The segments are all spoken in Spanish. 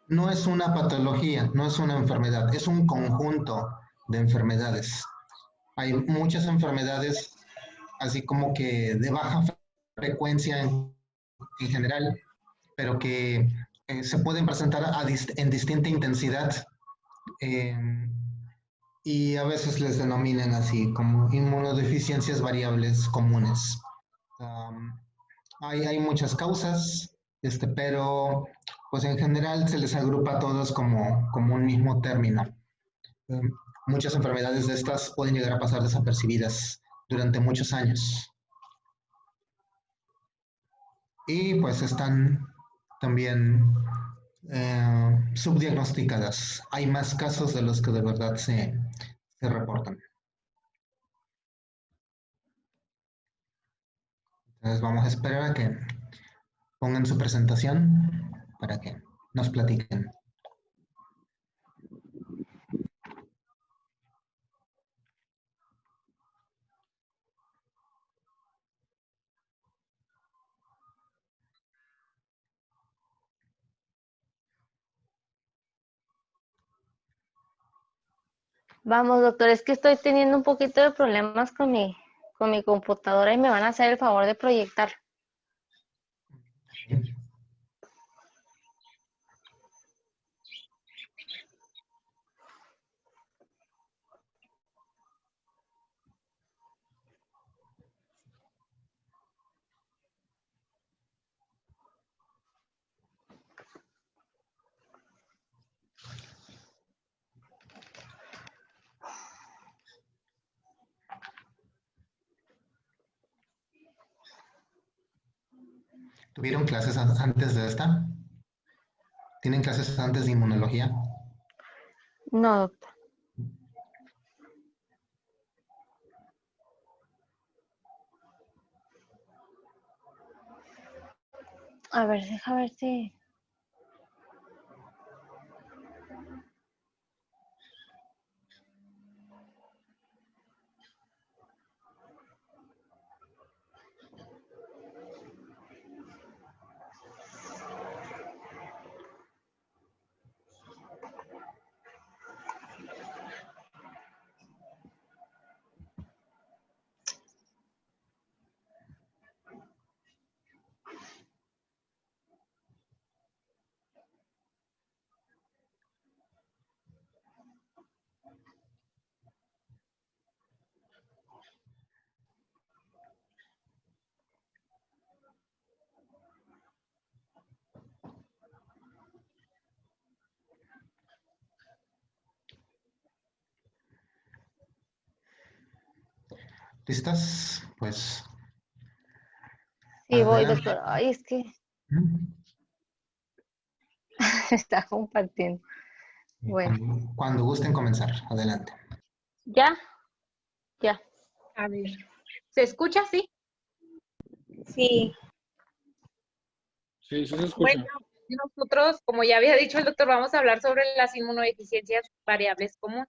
No es una patología, no es una enfermedad, es un conjunto de enfermedades. Hay muchas enfermedades, así como que de baja frecuencia en general, pero que se pueden presentar en distinta intensidad eh, y a veces les denominan así como inmunodeficiencias variables comunes. Um, hay muchas causas, pero pues en general se les agrupa a todos como un mismo término. Um, Muchas enfermedades de estas pueden llegar a pasar desapercibidas durante muchos años y pues están también subdiagnosticadas. Hay más casos de los que de verdad se reportan. Entonces vamos a esperar a que pongan su presentación para que nos platiquen. Vamos, doctor, es que estoy teniendo un poquito de problemas con mi computadora y me van a hacer el favor de proyectar. ¿Tuvieron clases antes de esta? ¿Tienen clases antes de inmunología? No, doctor. A ver si... ¿Listas? Pues Sí, voy, adelante. doctor. Ay, es que está compartiendo. Bueno, Cuando gusten comenzar, adelante. ¿ya? Ya. A ver, ¿se escucha? Sí. Sí, Sí, sí se Bueno, escucha. nosotros, como ya había dicho el doctor, vamos a hablar sobre las inmunodeficiencias variables comunes.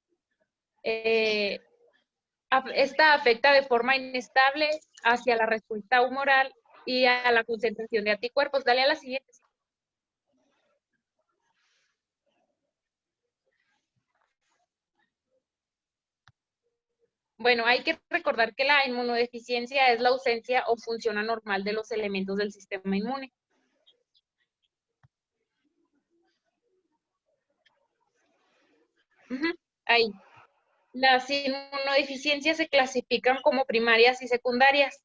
Esta afecta de forma inestable hacia la respuesta humoral y a la concentración de anticuerpos. Dale a la siguiente. Bueno, hay que recordar que la inmunodeficiencia es la ausencia o función anormal de los elementos del sistema inmune. Ahí. Las inmunodeficiencias se clasifican como primarias y secundarias,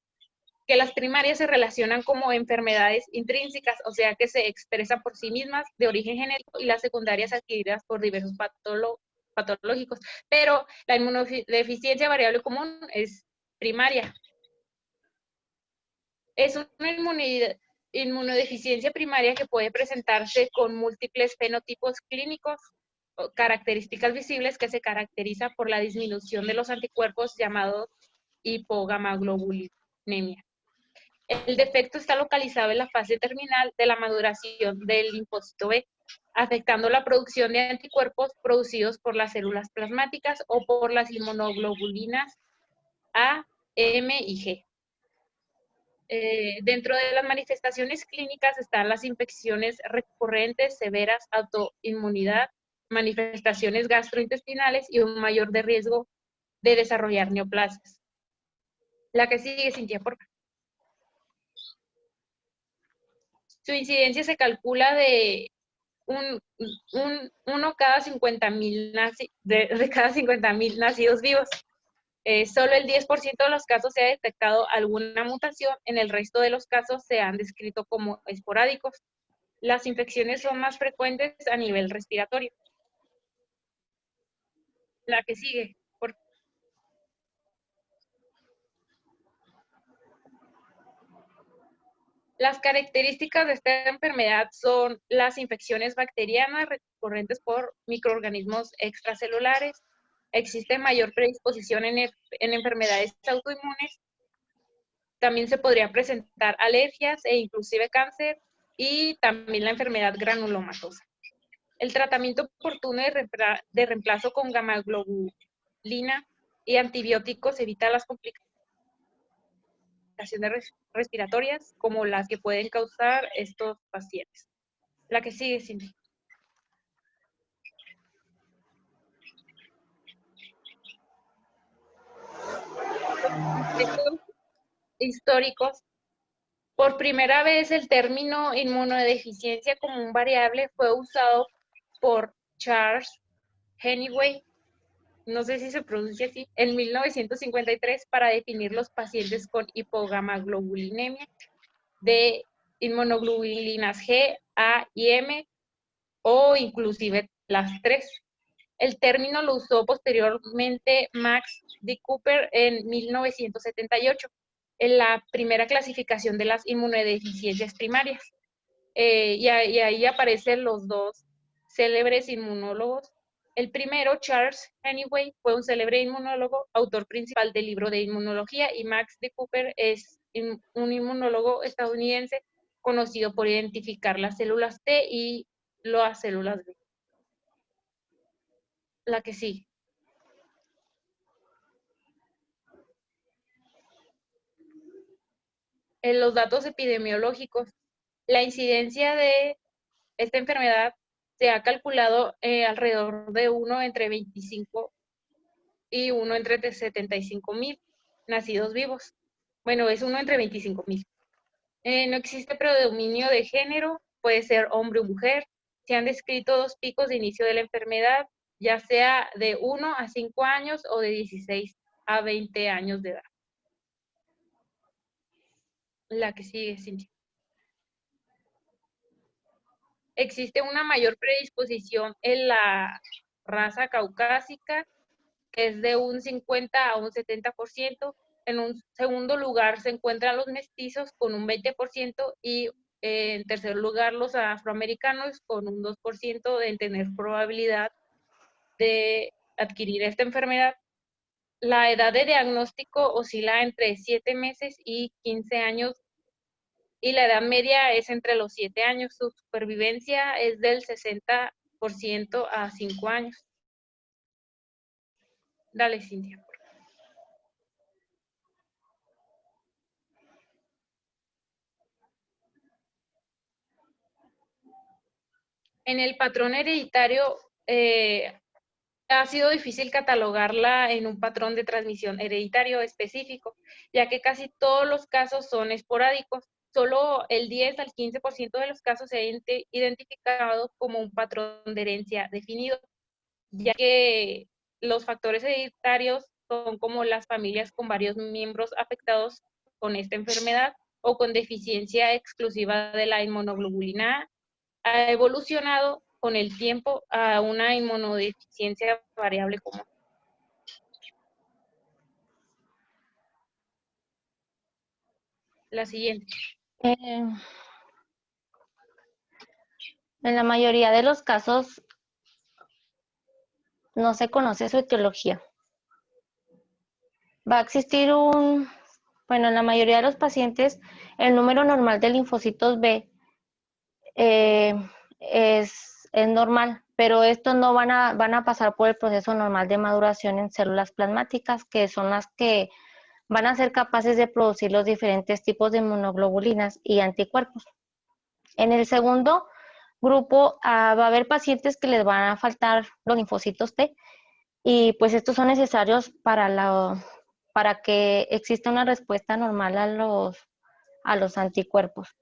que las primarias se relacionan como enfermedades intrínsecas, o sea que se expresan por sí mismas de origen genético, y las secundarias adquiridas por diversos patológicos. Pero la inmunodeficiencia variable común es primaria. Es una inmunodeficiencia primaria que puede presentarse con múltiples fenotipos clínicos o características visibles que se caracteriza por la disminución de los anticuerpos llamados hipogamaglobulinemia. El defecto está localizado en la fase terminal de la maduración del linfocito B, afectando la producción de anticuerpos producidos por las células plasmáticas o por las inmunoglobulinas A, M y G. Dentro de las manifestaciones clínicas están las infecciones recurrentes, severas, autoinmunidad, manifestaciones gastrointestinales y un mayor de riesgo de desarrollar neoplasias. La que sigue, Cintia, por favor. Su incidencia se calcula de uno cada 50,000 de cada 50,000 nacidos vivos. Solo el 10% de los casos se ha detectado alguna mutación, en el resto de los casos se han descrito como esporádicos. Las infecciones son más frecuentes a nivel respiratorio. La que sigue, por favor. Las características de esta enfermedad son las infecciones bacterianas recurrentes por microorganismos extracelulares. Existe mayor predisposición en enfermedades autoinmunes. También se podría presentar alergias e inclusive cáncer y también la enfermedad granulomatosa. El tratamiento oportuno de reemplazo con gamaglobulina y antibióticos evita las complicaciones respiratorias como las que pueden causar estos pacientes. La que sigue, Cindy. Históricos. Por primera vez el término inmunodeficiencia como un variable fue usado por Charles Henneway, no sé si se pronuncia así, en 1953 para definir los pacientes con hipogamaglobulinemia de inmunoglobulinas G, A y M, o inclusive las tres. El término lo usó posteriormente Max D. Cooper en 1978, en la primera clasificación de las inmunodeficiencias primarias. Y ahí aparecen los dos célebres inmunólogos. El primero, Charles Henneway, fue un célebre inmunólogo, autor principal del libro de inmunología, y Max D. Cooper es un inmunólogo estadounidense conocido por identificar las células T y las células B. La que sí. En los datos epidemiológicos, la incidencia de esta enfermedad se ha calculado alrededor de 1 entre 25 y 1 entre 75,000 nacidos vivos. Bueno, es 1 entre 25,000. No existe predominio de género, puede ser hombre o mujer. Se han descrito 2 picos de inicio de la enfermedad, ya sea de 1 a 5 años o de 16 a 20 años de edad. La que sigue, Cintia. Existe una mayor predisposición en la raza caucásica, que es de un 50 a un 70%. En un segundo lugar se encuentran los mestizos con un 20% y en tercer lugar los afroamericanos con un 2% de tener probabilidad de adquirir esta enfermedad. La edad de diagnóstico oscila entre 7 meses y 15 años y la edad media es entre los 7 años. Su supervivencia es del 60% a 5 años. Dale, Cintia. En el patrón hereditario ha sido difícil catalogarla en un patrón de transmisión hereditario específico, ya que casi todos los casos son esporádicos. Solo el 10 al 15% de los casos se ha identificado como un patrón de herencia definido, ya que los factores hereditarios son como las familias con varios miembros afectados con esta enfermedad o con deficiencia exclusiva de la inmunoglobulina ha evolucionado con el tiempo a una inmunodeficiencia variable común. La siguiente. En la mayoría de los casos no se conoce su etiología. Va a existir bueno, en la mayoría de los pacientes, el número normal de linfocitos B es normal, pero estos no van a pasar por el proceso normal de maduración en células plasmáticas, que son las que van a ser capaces de producir los diferentes tipos de inmunoglobulinas y anticuerpos. En el segundo grupo va a haber pacientes que les van a faltar los linfocitos T, y pues estos son necesarios para que exista una respuesta normal a los anticuerpos.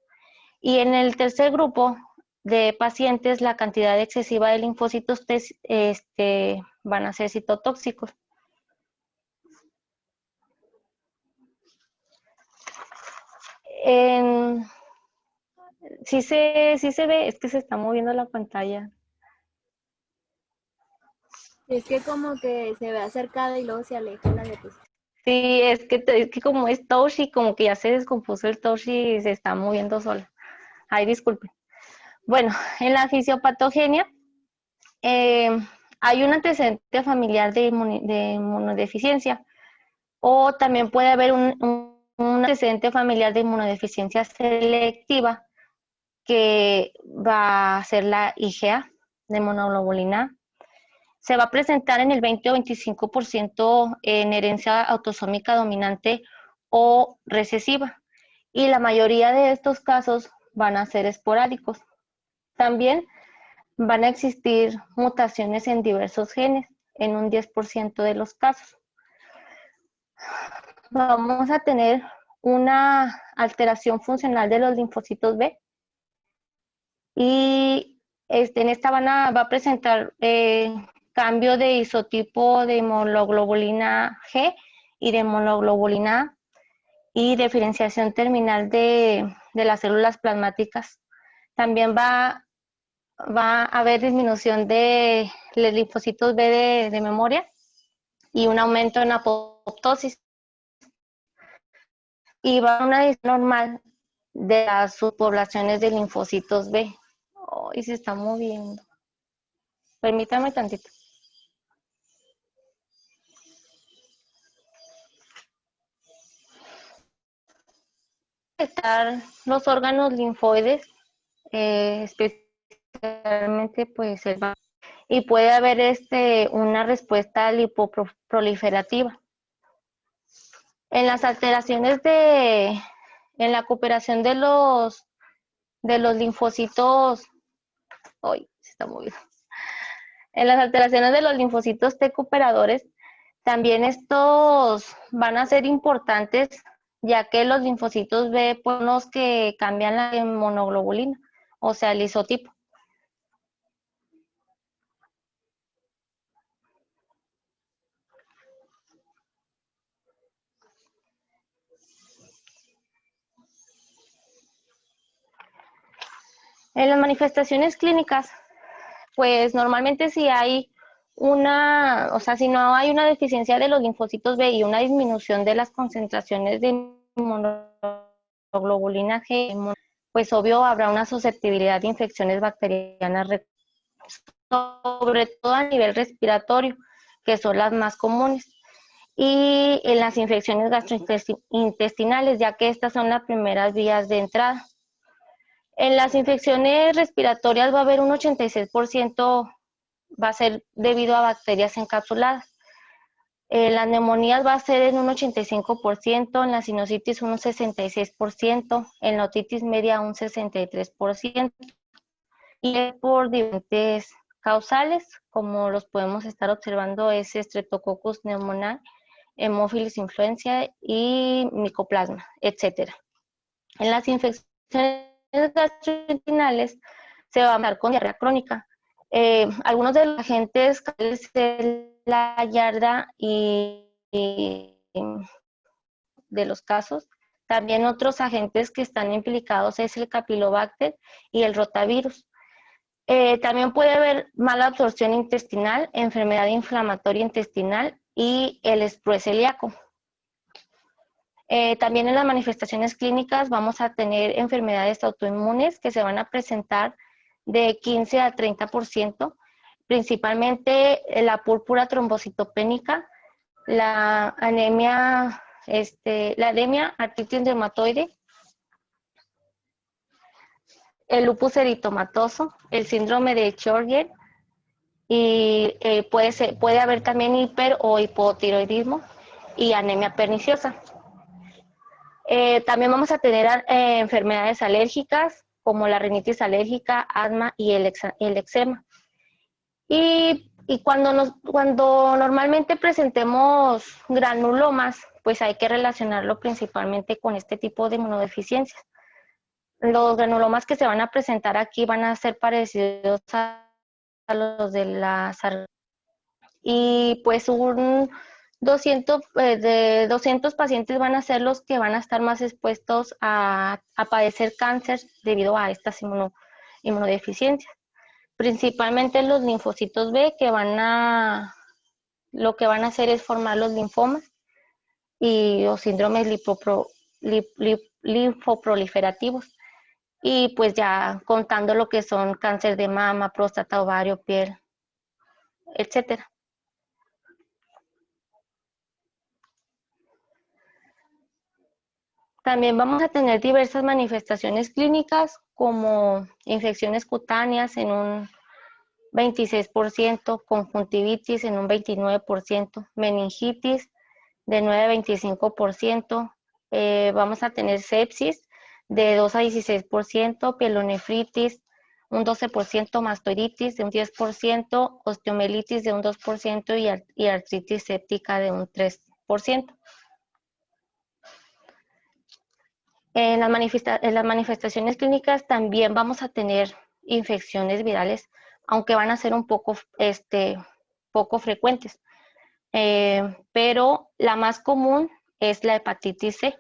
Y en el tercer grupo de pacientes, la cantidad excesiva de linfocitos T van a ser citotóxicos. Sí se ve, es que se está moviendo la pantalla. Es que como que se ve acercada y luego se aleja la diapositiva. Sí, es que como es touch y como que ya se descompuso el touch y se está moviendo sola. Ay, disculpen. Bueno, en la fisiopatogenia hay un antecedente familiar de inmunodeficiencia, o también puede haber un antecedente familiar de inmunodeficiencia selectiva, que va a ser la IgA, de monoglobulina A. Se va a presentar en el 20 o 25% en herencia autosómica dominante o recesiva, y la mayoría de estos casos van a ser esporádicos. También van a existir mutaciones en diversos genes en un 10% de los casos. Vamos a tener una alteración funcional de los linfocitos B, y en esta va a presentar cambio de isotipo de monoglobulina G y de monoglobulina A, y diferenciación terminal de las células plasmáticas. También va a haber disminución de los linfocitos B de memoria y un aumento en apoptosis. Y va a haber una disminución normal de las subpoblaciones de linfocitos B. Y se está moviendo. Permítame tantito. Afectar los órganos linfoides, especialmente pues y puede haber una respuesta lipoproliferativa. En las alteraciones en la cooperación de los linfocitos, se está moviendo. En las alteraciones de los linfocitos T cooperadores, también estos van a ser importantes, ya que los linfocitos B son los que cambian la monoglobulina, o sea, el isotipo. En las manifestaciones clínicas, pues normalmente si hay si no hay una deficiencia de los linfocitos B y una disminución de las concentraciones de monoglobulina G, pues obvio habrá una susceptibilidad de infecciones bacterianas, sobre todo a nivel respiratorio, que son las más comunes, y en las infecciones gastrointestinales, ya que estas son las primeras vías de entrada. En las infecciones respiratorias va a haber un 86%, va a ser debido a bacterias encapsuladas. En las neumonías va a ser en un 85%, en la sinusitis un 66%, en la otitis media un 63%, y por diferentes causales, como los podemos estar observando, es Streptococcus pneumoniae, Haemophilus influenzae y Mycoplasma, etc. En las infecciones gastrointestinales se va a dar con diarrea crónica. Algunos de los agentes es la yarda y de los casos. También otros agentes que están implicados es el Campylobacter y el rotavirus. También puede haber mala absorción intestinal, enfermedad inflamatoria intestinal y el sprue celíaco. También en las manifestaciones clínicas vamos a tener enfermedades autoinmunes que se van a presentar de 15 a 30%, principalmente la púrpura trombocitopénica, la anemia, artritis reumatoide, el lupus eritomatoso, el síndrome de Sjögren, y puede haber también hiper o hipotiroidismo, y anemia perniciosa. También vamos a tener enfermedades alérgicas como la rinitis alérgica, asma y el eczema. Y cuando normalmente presentemos granulomas, pues hay que relacionarlo principalmente con este tipo de inmunodeficiencias. Los granulomas que se van a presentar aquí van a ser parecidos a los de la sarcopenia. Y pues de 200 pacientes van a ser los que van a estar más expuestos a padecer cáncer debido a estas inmunodeficiencias. Principalmente los linfocitos B lo que van a hacer es formar los linfomas y los síndromes linfoproliferativos. Y pues ya contando lo que son cáncer de mama, próstata, ovario, piel, etcétera. También vamos a tener diversas manifestaciones clínicas como infecciones cutáneas en un 26%, conjuntivitis en un 29%, meningitis de 9 a 25%, vamos a tener sepsis de 2 a 16%, pielonefritis un 12%, mastoiditis de un 10%, osteomielitis de un 2% y artritis séptica de un 3%. En las manifestaciones clínicas también vamos a tener infecciones virales, aunque van a ser un poco frecuentes. Pero la más común es la hepatitis C.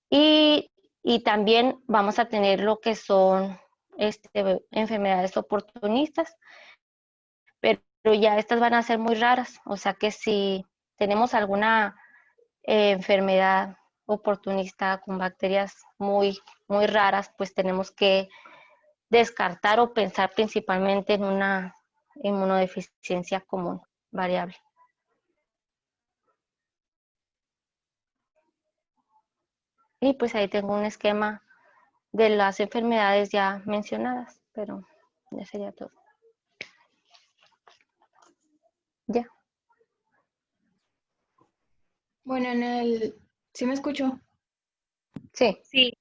Y también vamos a tener lo que son enfermedades oportunistas, pero ya estas van a ser muy raras. O sea que si tenemos alguna enfermedad oportunista con bacterias muy, muy raras, pues tenemos que descartar o pensar principalmente en una inmunodeficiencia común variable. Y pues ahí tengo un esquema de las enfermedades ya mencionadas, pero ya sería todo. Ya. Bueno, ¿sí me escucho? Sí. Sí,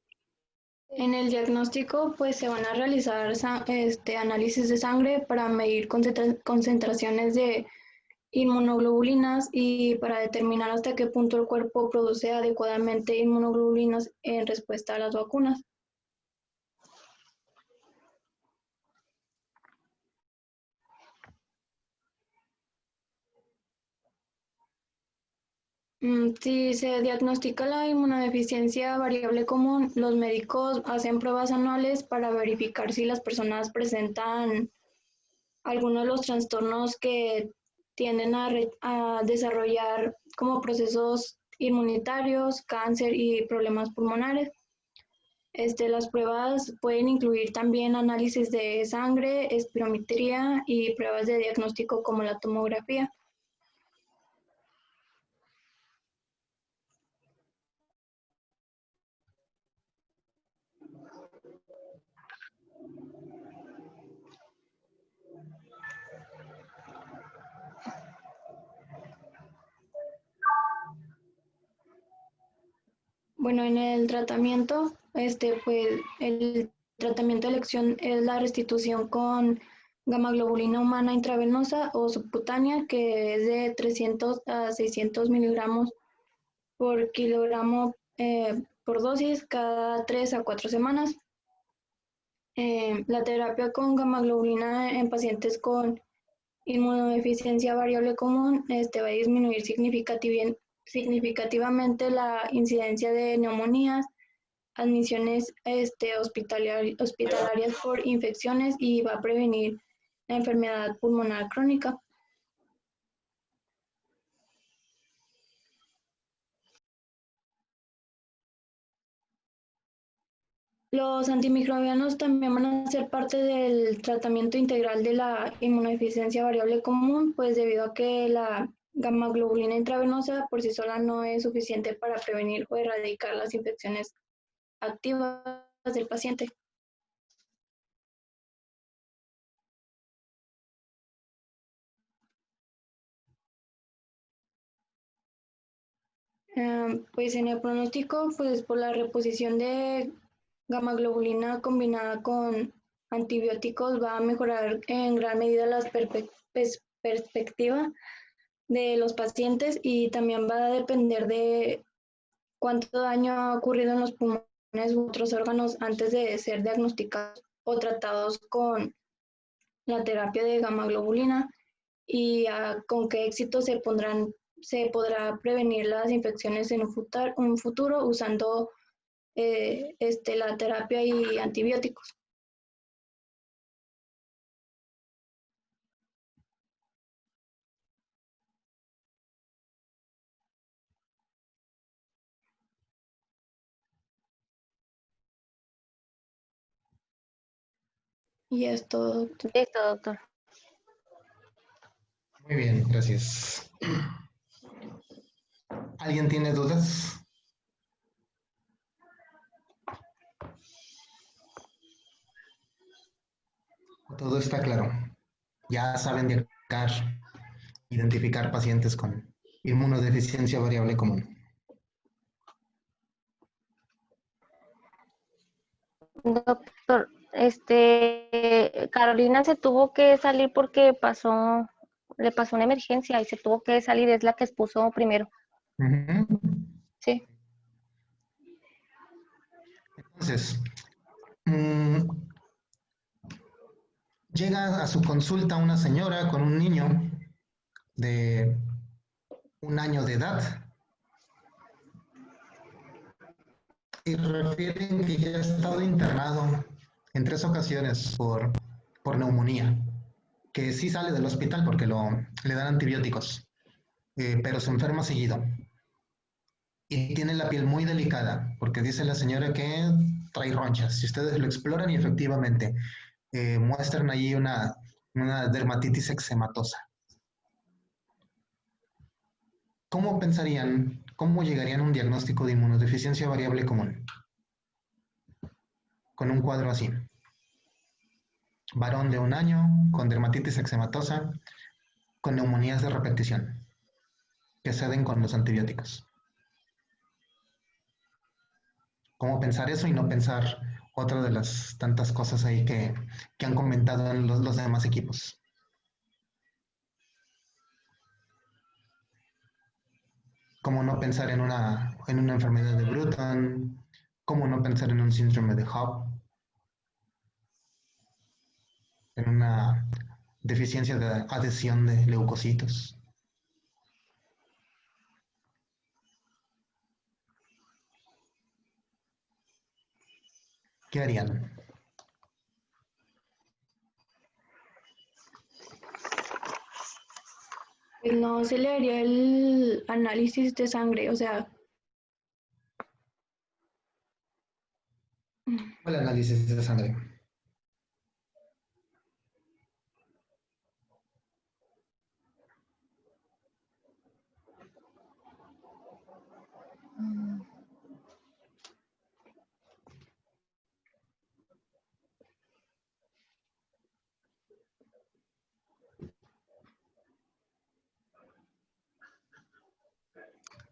En el diagnóstico, pues se van a realizar análisis de sangre para medir concentraciones de inmunoglobulinas y para determinar hasta qué punto el cuerpo produce adecuadamente inmunoglobulinas en respuesta a las vacunas. Si se diagnostica la inmunodeficiencia variable común, los médicos hacen pruebas anuales para verificar si las personas presentan algunos de los trastornos que tienden a desarrollar como procesos inmunitarios, cáncer y problemas pulmonares. Las pruebas pueden incluir también análisis de sangre, espirometría y pruebas de diagnóstico como la tomografía. Bueno, en el tratamiento, pues el tratamiento de elección es la restitución con gamaglobulina humana intravenosa o subcutánea, que es de 300 a 600 miligramos por kilogramo por dosis cada 3 a 4 semanas. La terapia con gamaglobulina en pacientes con inmunodeficiencia variable común va a disminuir significativamente la incidencia de neumonías, admisiones hospitalarias por infecciones y va a prevenir la enfermedad pulmonar crónica. Los antimicrobianos también van a ser parte del tratamiento integral de la inmunodeficiencia variable común, pues debido a que la gamaglobulina intravenosa por sí sola no es suficiente para prevenir o erradicar las infecciones activas del paciente. Pues en el pronóstico, pues por la reposición de gamma globulina combinada con antibióticos va a mejorar en gran medida la perspectiva de los pacientes y también va a depender de cuánto daño ha ocurrido en los pulmones u otros órganos antes de ser diagnosticados o tratados con la terapia de gamma globulina y con qué éxito se podrá prevenir las infecciones en un futuro usando la terapia y antibióticos. Y es todo, doctor. Listo, doctor. Muy bien, gracias. ¿Alguien tiene dudas? Todo está claro. Ya saben identificar pacientes con inmunodeficiencia variable común. Doctor, Carolina se tuvo que salir porque le pasó una emergencia y se tuvo que salir, es la que expuso primero. Ujú. Sí. Entonces, llega a su consulta una señora con un niño de 1 año de edad y refieren que ya ha estado internado en 3 ocasiones por neumonía, que sí sale del hospital porque le dan antibióticos, pero se enferma seguido. Y tiene la piel muy delicada, porque dice la señora que trae ronchas. Si ustedes lo exploran y efectivamente muestran allí una dermatitis eczematosa. ¿Cómo pensarían, cómo llegarían a un diagnóstico de inmunodeficiencia variable común? Con un cuadro así. Varón de 1 año, con dermatitis eczematosa, con neumonías de repetición, que ceden con los antibióticos. ¿Cómo pensar eso y no pensar otra de las tantas cosas ahí que han comentado en los demás equipos? ¿Cómo no pensar en una enfermedad de Bruton? ¿Cómo no pensar en un síndrome de Hub? En una deficiencia de adhesión de leucocitos. ¿Qué harían? Pues no se le haría el análisis de sangre, o sea, El análisis de sangre.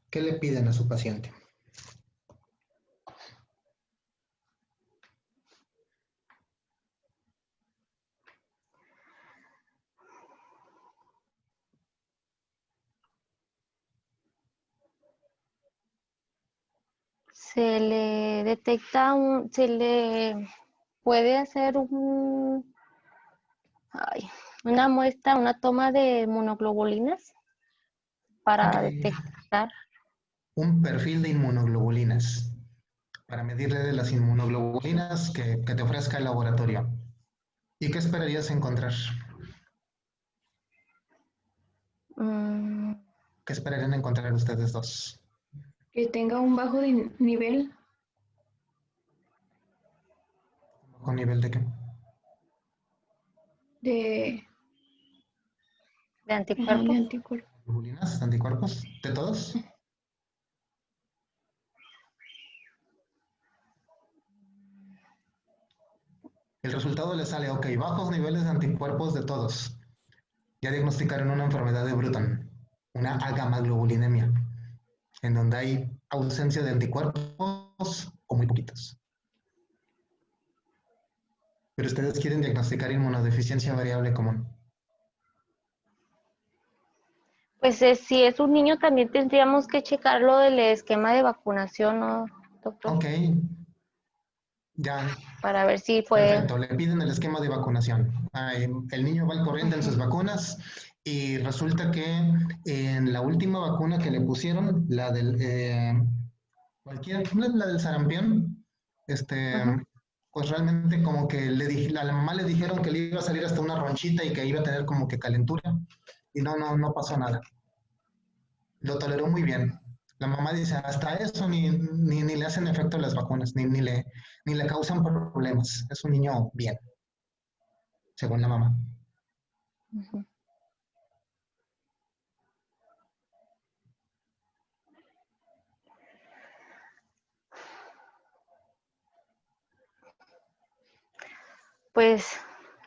¿Qué le piden a su paciente? Se le detecta se le puede hacer una muestra, una toma de monoglobulinas para Okay. detectar. Un perfil de inmunoglobulinas para medirle de las inmunoglobulinas que te ofrezca el laboratorio. ¿Y qué esperarías encontrar? ¿Qué esperarían encontrar ustedes dos? que tenga un bajo nivel ¿Con nivel de qué? de Anticuerpos. anticuerpos. ¿Globulinas, anticuerpos? ¿De todos? El resultado le sale, ok, bajos niveles de anticuerpos de todos. Ya diagnosticaron una enfermedad de Bruton, una agamaglobulinemia. en donde hay ausencia de anticuerpos o muy poquitos. Pero ustedes quieren diagnosticar inmunodeficiencia variable común. Pues si es un niño también tendríamos que checar lo del esquema de vacunación, ¿no, doctor? Ok, ya, Para ver si fue... perfecto, le piden el esquema de vacunación. El niño va al corriente en sus vacunas y resulta que en la última vacuna que le pusieron, la del la del sarampión, pues realmente como que a la mamá le dijeron que le iba a salir hasta una ronchita y que iba a tener como que calentura y no pasó nada. Lo toleró muy bien. La mamá dice, hasta eso ni le hacen efecto las vacunas, ni le causan problemas. Es un niño bien, según la mamá. Ujú. Pues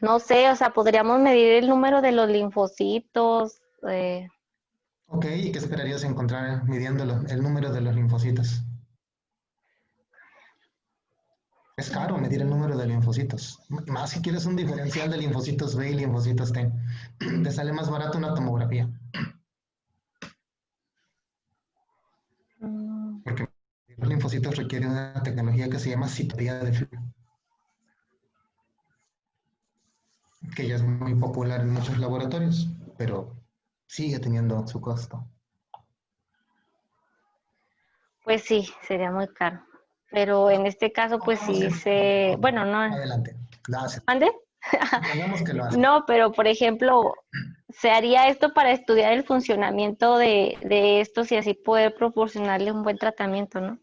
no sé, o sea, podríamos medir el número de los linfocitos. Ok, ¿y qué esperarías encontrar midiéndolo, el número de los linfocitos? Es caro medir el número de linfocitos. Más si quieres un diferencial de linfocitos B y linfocitos T. Te sale más barato una tomografía. Mm, Porque los linfocitos requieren una tecnología que se llama citología de flujo, que ya es muy popular en muchos laboratorios, pero sigue teniendo su costo. Pues sí, sería muy caro. Pero en este caso, pues Supongamos sí que se... ok, Bueno, no... adelante, lo hace. ¿Mande? Supongamos que lo hace. No, pero por ejemplo, se haría esto para estudiar el funcionamiento de estos y así poder proporcionarle un buen tratamiento, ¿no?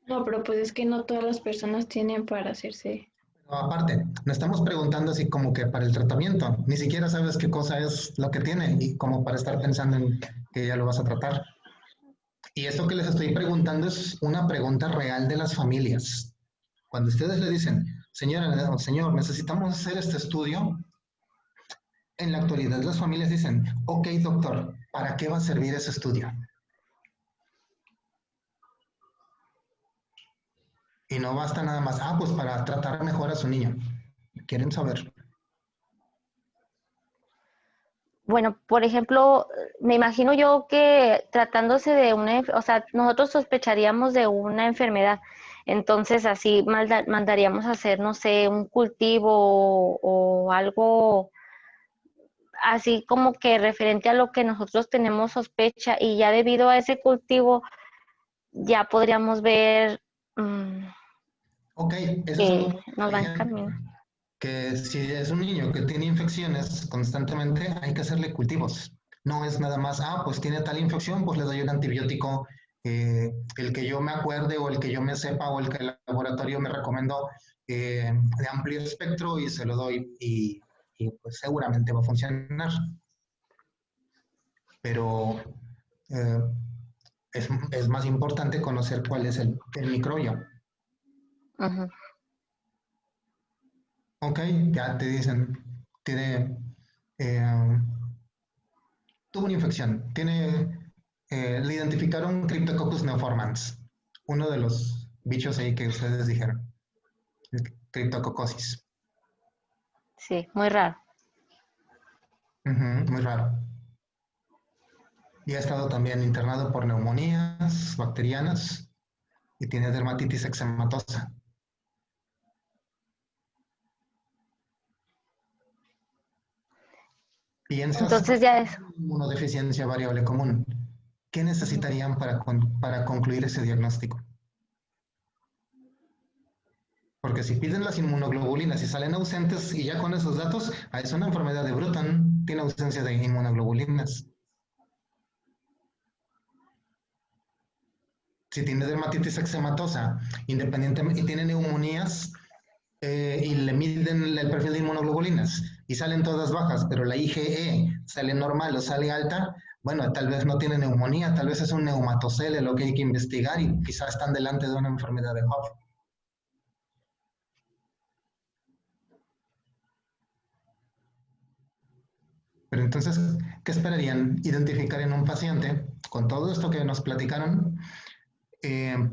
No, pero pues es que no todas las personas tienen para hacerse. Pero aparte, nos estamos preguntando así como que para el tratamiento, ni siquiera sabes qué cosa es lo que tiene y como para estar pensando en que ya lo vas a tratar. Y esto que les estoy preguntando es una pregunta real de las familias. Cuando ustedes le dicen, señora o señor, necesitamos hacer este estudio, en la actualidad las familias dicen, ok, doctor, ¿para qué va a servir ese estudio? Y no basta nada más, pues para tratar mejor a su niño. Quieren saber. Bueno, por ejemplo, me imagino yo que tratándose de o sea, nosotros sospecharíamos de una enfermedad, entonces así mandaríamos a hacer, no sé, un cultivo o algo así como que referente a lo que nosotros tenemos sospecha y ya debido a ese cultivo ya podríamos ver Ok, ese es un que muy nos va buen en ejemplo. camino. Que si es un niño que tiene infecciones constantemente, hay que hacerle cultivos. No es nada más, pues tiene tal infección, pues le doy un antibiótico, el que yo me acuerde o el que yo me sepa o el que el laboratorio me recomendó de amplio espectro y se lo doy y pues seguramente va a funcionar. Pero eh, es más importante conocer cuál es el microbio. Ujú. Ok, ya te dicen, tiene, eh, tuvo una infección, le identificaron Cryptococcus neoformans, uno de los bichos ahí que ustedes dijeron, Cryptococcosis. Sí, muy raro. Muy raro. Y ha estado también internado por neumonías bacterianas y tiene dermatitis eczematosa. Piensas Entonces ya es, inmunodeficiencia variable común. ¿Qué necesitarían para concluir ese diagnóstico? Porque si piden las inmunoglobulinas y salen ausentes y ya con esos datos, es una enfermedad de Bruton, tiene ausencia de inmunoglobulinas. Si tiene dermatitis eczematosa, independientemente, y tiene neumonías, y le miden el perfil de inmunoglobulinas y salen todas bajas, pero la IgE sale normal o sale alta, bueno, tal vez no tiene neumonía, tal vez es un neumatocele lo que hay que investigar y quizás están delante de una enfermedad de Hoff. Pero entonces, ¿qué esperarían identificar en un paciente con todo esto que nos platicaron,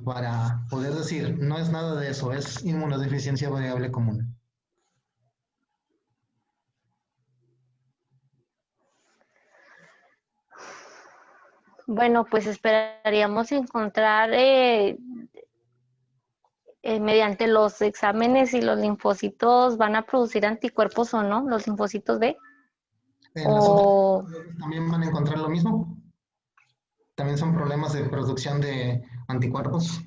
para poder decir, no es nada de eso, es inmunodeficiencia variable común. Bueno, pues esperaríamos encontrar mediante los exámenes si los linfocitos van a producir anticuerpos o no, los linfocitos B. En las otras también van a encontrar lo mismo. También son problemas de producción de anticuerpos.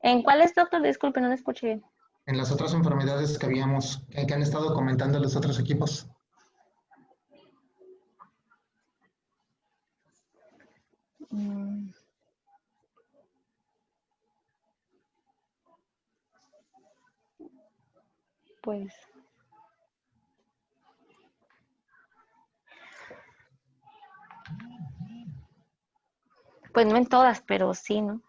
¿En cuáles, doctor? Disculpe, no lo escuché bien. En las otras enfermedades que habíamos, que han estado comentando los otros equipos. Pues no en todas, pero sí, ¿no?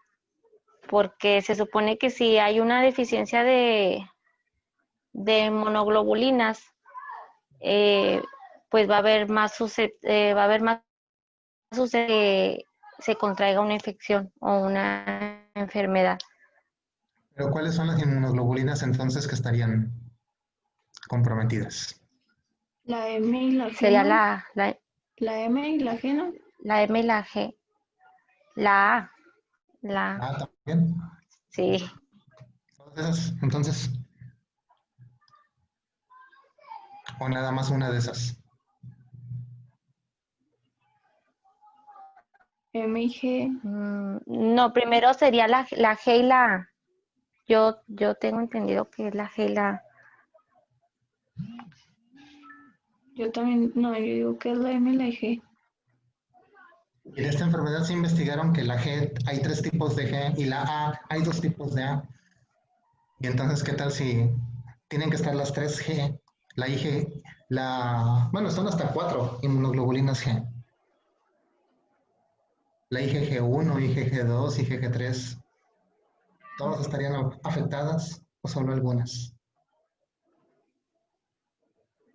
Porque se supone que si hay una deficiencia de monoglobulinas, pues va a haber más que se contraiga una infección o una enfermedad. Pero ¿cuáles son las inmunoglobulinas entonces que estarían comprometidas? La M y la G. Sería ¿no? la M y la G, ¿no? la M y la G. La A. Ah, también. Sí. Todas esas, entonces. O nada más una de esas. M y G. No, primero sería la G y la A. Yo tengo entendido que es la G y la A. Yo también, no, yo digo que es la M y la G. Y de esta enfermedad se investigaron que la G, hay 3 tipos de G y la A, hay 2 tipos de A. Y entonces, ¿qué tal si tienen que estar las 3 G, la IG, bueno, son hasta 4 inmunoglobulinas G. La IgG1, IgG2, IgG3, ¿todas estarían afectadas o solo algunas?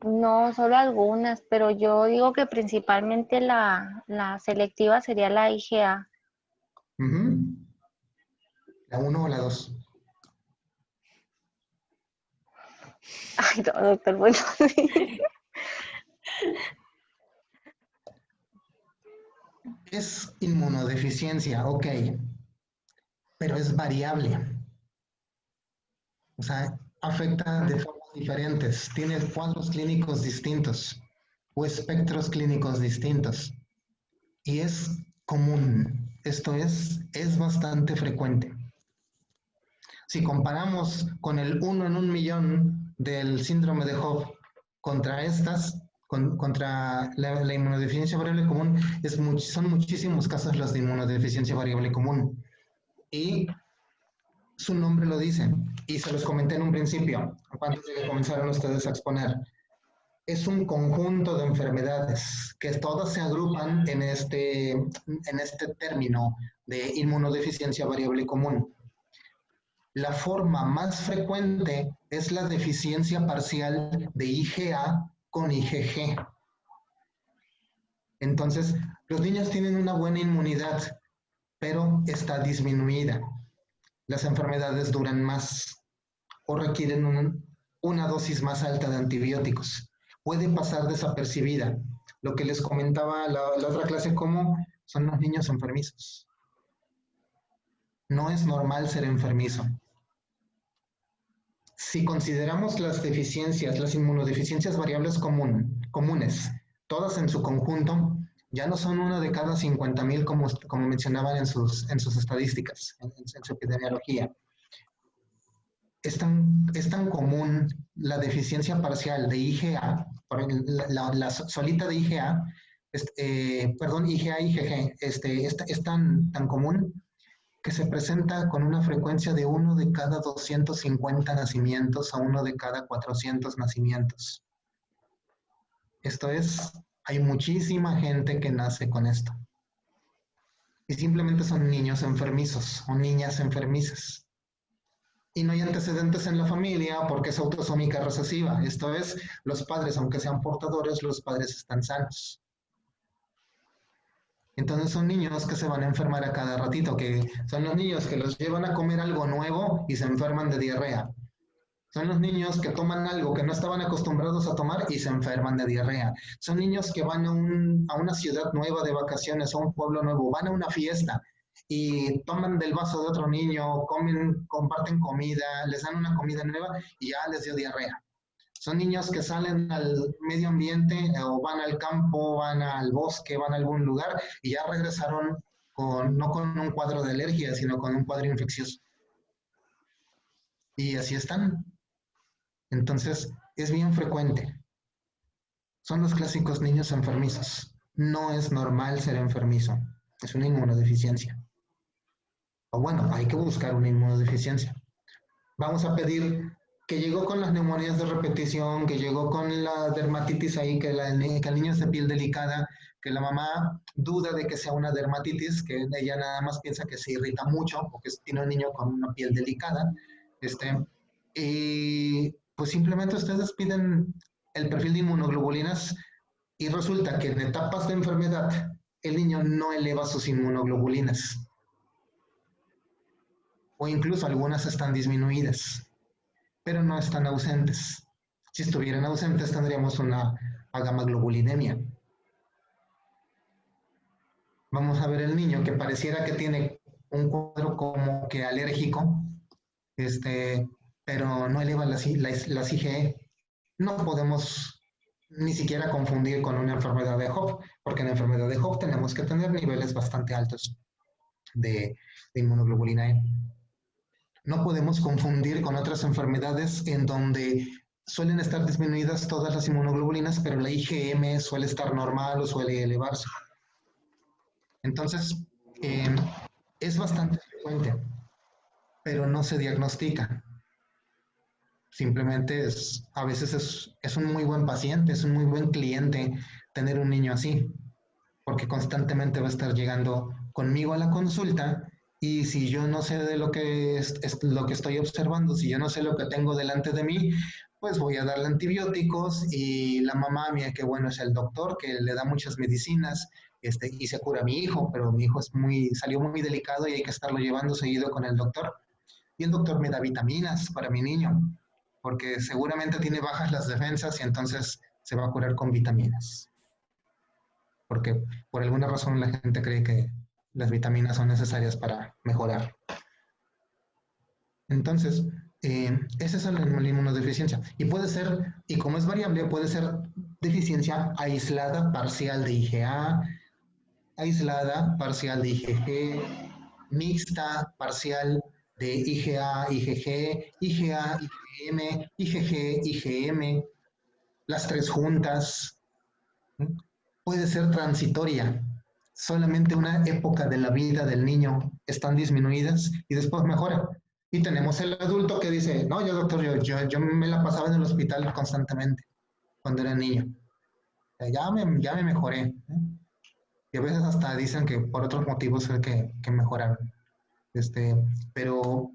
No, solo algunas, pero yo digo que principalmente la selectiva sería la IgA. ¿La 1 o la 2? Ay, no, doctor, bueno, sí. Es inmunodeficiencia, ok, pero es variable. O sea, afecta de formas diferentes, tiene cuadros clínicos distintos o espectros clínicos distintos. Y es común, esto es bastante frecuente. Si comparamos con el 1 en 1.000.000 del síndrome de Hoff contra estas, contra la inmunodeficiencia variable común, son muchísimos casos los de inmunodeficiencia variable común. Y su nombre lo dice, y se los comenté en un principio, antes de que comenzaran ustedes a exponer. Es un conjunto de enfermedades que todas se agrupan en este término de inmunodeficiencia variable común. La forma más frecuente es la deficiencia parcial de IgA con IgG. Entonces, los niños tienen una buena inmunidad, pero está disminuida. Las enfermedades duran más o requieren una dosis más alta de antibióticos. Puede pasar desapercibida. Lo que les comentaba la otra clase, como son los niños enfermizos. No es normal ser enfermizo. Si consideramos las deficiencias, las inmunodeficiencias variables comunes, todas en su conjunto, ya no son una de cada 50,000 como mencionaban en sus estadísticas, en su epidemiología. Es tan común la deficiencia parcial de IgA, la solita de IgA, IgA, IgG, es tan común que se presenta con una frecuencia de 1 de cada 250 nacimientos a 1 de cada 400 nacimientos. Esto es, hay muchísima gente que nace con esto. Y simplemente son niños enfermizos o niñas enfermizas. Y no hay antecedentes en la familia porque es autosómica recesiva. Esto es, los padres, aunque sean portadores, los padres están sanos. Entonces son niños que se van a enfermar a cada ratito, que son los niños que los llevan a comer algo nuevo y se enferman de diarrea. Son los niños que toman algo que no estaban acostumbrados a tomar y se enferman de diarrea. Son niños que van a una ciudad nueva de vacaciones, a un pueblo nuevo, van a una fiesta y toman del vaso de otro niño, comen, comparten comida, les dan una comida nueva y ya les dio diarrea. Son niños que salen al medio ambiente o van al campo, van al bosque, van a algún lugar y ya regresaron no con un cuadro de alergia, sino con un cuadro infeccioso. Y así están. Entonces, es bien frecuente. Son los clásicos niños enfermizos. No es normal ser enfermizo. Es una inmunodeficiencia. O bueno, hay que buscar una inmunodeficiencia. Vamos a pedir que llegó con las neumonías de repetición, que llegó con la dermatitis ahí, que el niño es de piel delicada, que la mamá duda de que sea una dermatitis, que ella nada más piensa que se irrita mucho o que tiene un niño con una piel delicada. Y pues simplemente ustedes piden el perfil de inmunoglobulinas y resulta que en etapas de enfermedad el niño no eleva sus inmunoglobulinas. O incluso algunas están disminuidas, pero no están ausentes. Si estuvieran ausentes tendríamos una agamaglobulinemia. Vamos a ver el niño que pareciera que tiene un cuadro como que alérgico, pero no eleva las IgE. No podemos ni siquiera confundir con una enfermedad de Hoff, porque en la enfermedad de Hoff tenemos que tener niveles bastante altos de inmunoglobulina E. No podemos confundir con otras enfermedades en donde suelen estar disminuidas todas las inmunoglobulinas, pero la IgM suele estar normal o suele elevarse. Entonces, es bastante frecuente, pero no se diagnostica. Simplemente a veces es un muy buen paciente, es un muy buen cliente tener un niño así, porque constantemente va a estar llegando conmigo a la consulta. Y si yo no sé de lo que lo que estoy observando, si yo no sé lo que tengo delante de mí, pues voy a darle antibióticos y la mamá mía, que bueno, es el doctor, que le da muchas medicinas y se cura a mi hijo, pero mi hijo salió muy delicado y hay que estarlo llevando seguido con el doctor. Y el doctor me da vitaminas para mi niño, porque seguramente tiene bajas las defensas y entonces se va a curar con vitaminas. Porque por alguna razón la gente cree que las vitaminas son necesarias para mejorar. Entonces, esa es la inmunodeficiencia. Y puede ser, y como es variable, puede ser deficiencia aislada, parcial de IgA, aislada, parcial de IgG, mixta, parcial de IgA, IgG, IgA, IgM, IgG, IgM, las tres juntas. Puede ser transitoria. Solamente una época de la vida del niño están disminuidas y después mejora. Y tenemos el adulto que dice, no, doctor, yo me la pasaba en el hospital constantemente cuando era niño. Ya me mejoré. Y a veces hasta dicen que por otros motivos fue que mejoraron. Pero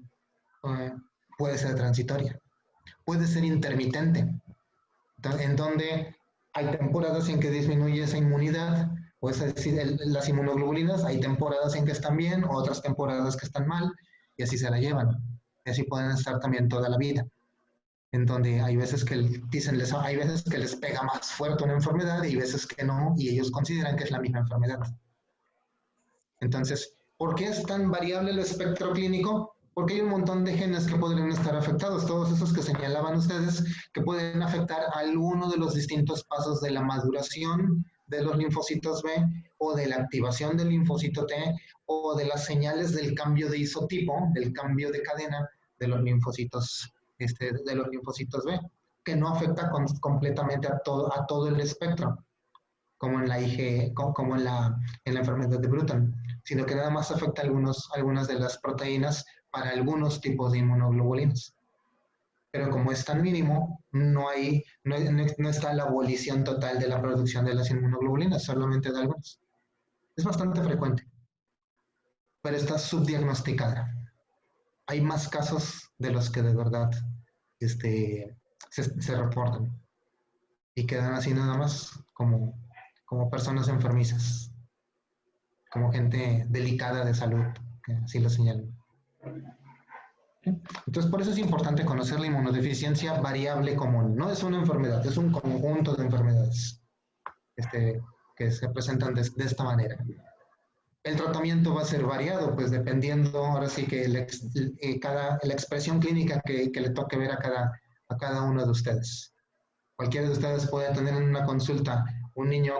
puede ser transitoria. Puede ser intermitente, en donde hay temporadas en que disminuye esa inmunidad, o es decir, las inmunoglobulinas, hay temporadas en que están bien, otras temporadas que están mal, y así se la llevan. Y así pueden estar también toda la vida. En donde hay veces que hay veces que les pega más fuerte una enfermedad y hay veces que no, y ellos consideran que es la misma enfermedad. Entonces, ¿por qué es tan variable el espectro clínico? Porque hay un montón de genes que podrían estar afectados, todos esos que señalaban ustedes, que pueden afectar a alguno de los distintos pasos de la maduración de los linfocitos B, o de la activación del linfocito T, o de las señales del cambio de isotipo, del cambio de cadena de los linfocitos, B, que no afecta completamente a todo el espectro, como en la enfermedad de Bruton, sino que nada más afecta algunas de las proteínas para algunos tipos de inmunoglobulinas. Pero como es tan mínimo, no está la abolición total de la producción de las inmunoglobulinas, solamente de algunas. Es bastante frecuente, pero está subdiagnosticada. Hay más casos de los que de verdad se reportan y quedan así nada más como personas enfermizas. como gente delicada de salud, que así lo señalan. Entonces, por eso es importante conocer la inmunodeficiencia variable común. No es una enfermedad, es un conjunto de enfermedades que se presentan de esta manera. El tratamiento va a ser variado, pues dependiendo, ahora sí que la expresión clínica que le toque ver a cada uno de ustedes. Cualquiera de ustedes puede tener en una consulta un niño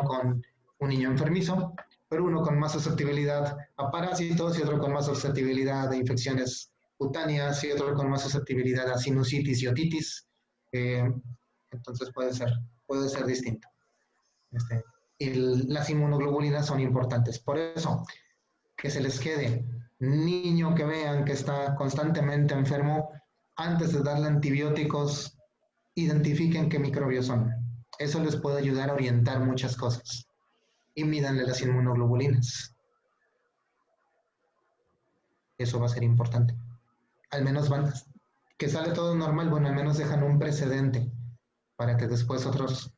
enfermizo, pero uno con más susceptibilidad a parásitos y otro con más susceptibilidad a infecciones cutáneas y otro con más susceptibilidad a sinusitis y otitis. Entonces puede ser distinto. Y las inmunoglobulinas son importantes. Por eso, que se les quede niño que vean que está constantemente enfermo, antes de darle antibióticos, identifiquen qué microbios son. Eso les puede ayudar a orientar muchas cosas. Y mídanle las inmunoglobulinas. Eso va a ser importante. Al menos que sale todo normal, bueno, al menos dejan un precedente para que después otros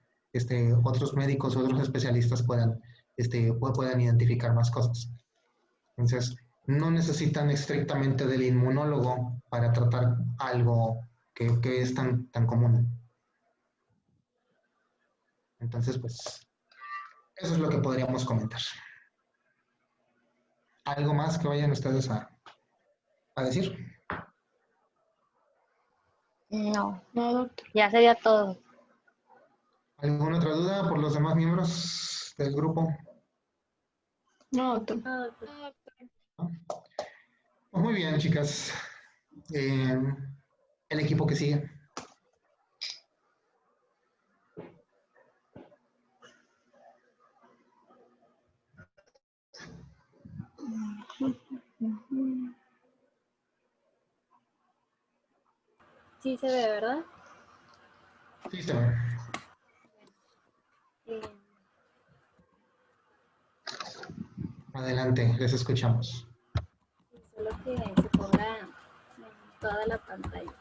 médicos o otros especialistas puedan identificar más cosas. Entonces, no necesitan estrictamente del inmunólogo para tratar algo que es tan común. Entonces, pues, eso es lo que podríamos comentar. ¿Algo más que vayan ustedes a decir? No, No, doctor. ya sería todo. ¿Alguna otra duda por los demás miembros del grupo? No, doctor. No, doctor. No, doctor. ¿No? Pues muy bien, chicas. El equipo que sigue. Sí se ve, ¿verdad? Sí, se ve. Eh, Adelante, les escuchamos. Solo que se ponga en toda la pantalla.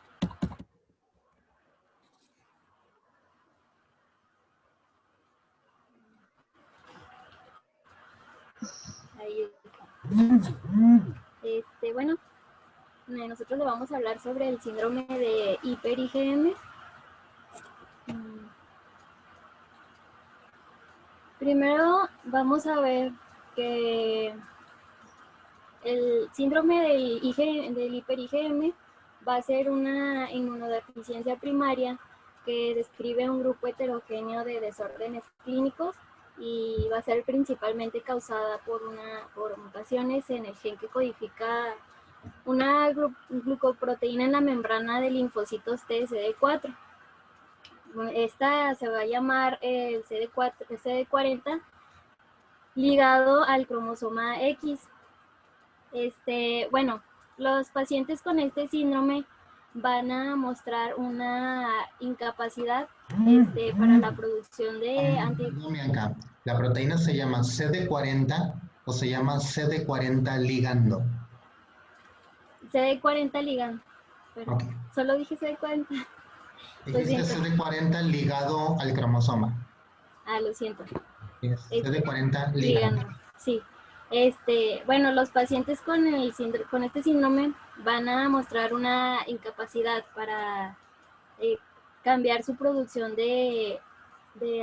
Ahí está. Bueno, nosotros le vamos a hablar sobre el síndrome de hiper-IgM. Primero vamos a ver que el síndrome del hiper-IgM va a ser una inmunodeficiencia primaria que describe un grupo heterogéneo de desórdenes clínicos y va a ser principalmente causada por mutaciones en el gen que codifica una glucoproteína en la membrana de linfocitos TCD4. Esta se va a llamar el CD40 ligado al cromosoma X. Bueno, los pacientes con este síndrome van a mostrar una incapacidad para la producción de Bianca, ¿la proteína se llama CD40 o se llama CD40 ligando? CD40 ligando. Pero Okay. solo dije CD40. Dijiste CD40 ligado al cromosoma. Lo siento. CD40 ligando. Sí. Bueno, los pacientes con este síndrome van a mostrar una incapacidad para cambiar su producción de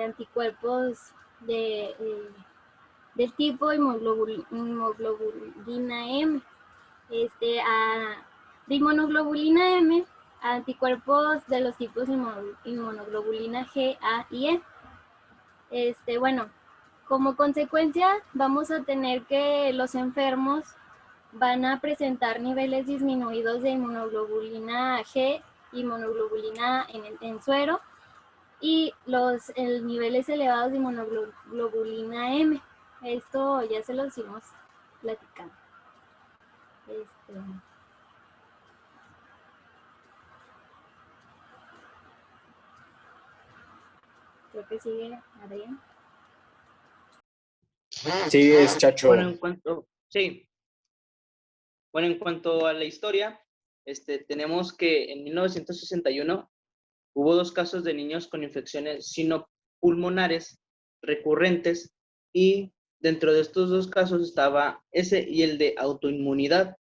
anticuerpos del tipo hemoglobina M. De inmunoglobulina M a anticuerpos de los tipos inmunoglobulina G, A y E. Bueno, como consecuencia vamos a tener que los enfermos van a presentar niveles disminuidos de inmunoglobulina G, inmunoglobulina en suero y niveles elevados de inmunoglobulina M. Esto ya se los iremos platicando. Creo que sigue Adrián. Sí, es Chacho. Bueno, en cuanto a la historia, tenemos que en 1961 hubo 2 casos de niños con infecciones sinopulmonares recurrentes y Dentro de estos dos casos estaba ese y el de autoinmunidad.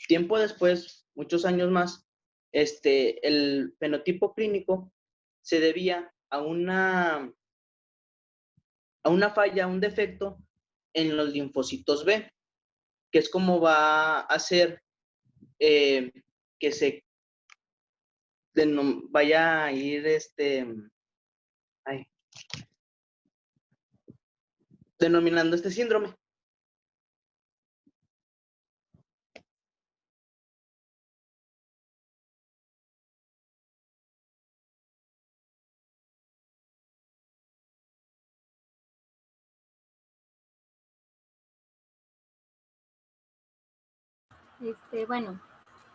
Tiempo después, muchos años más, el fenotipo clínico se debía a una falla, a un defecto en los linfocitos B, que es como va a hacer que se vaya a ir denominando este síndrome. Bueno,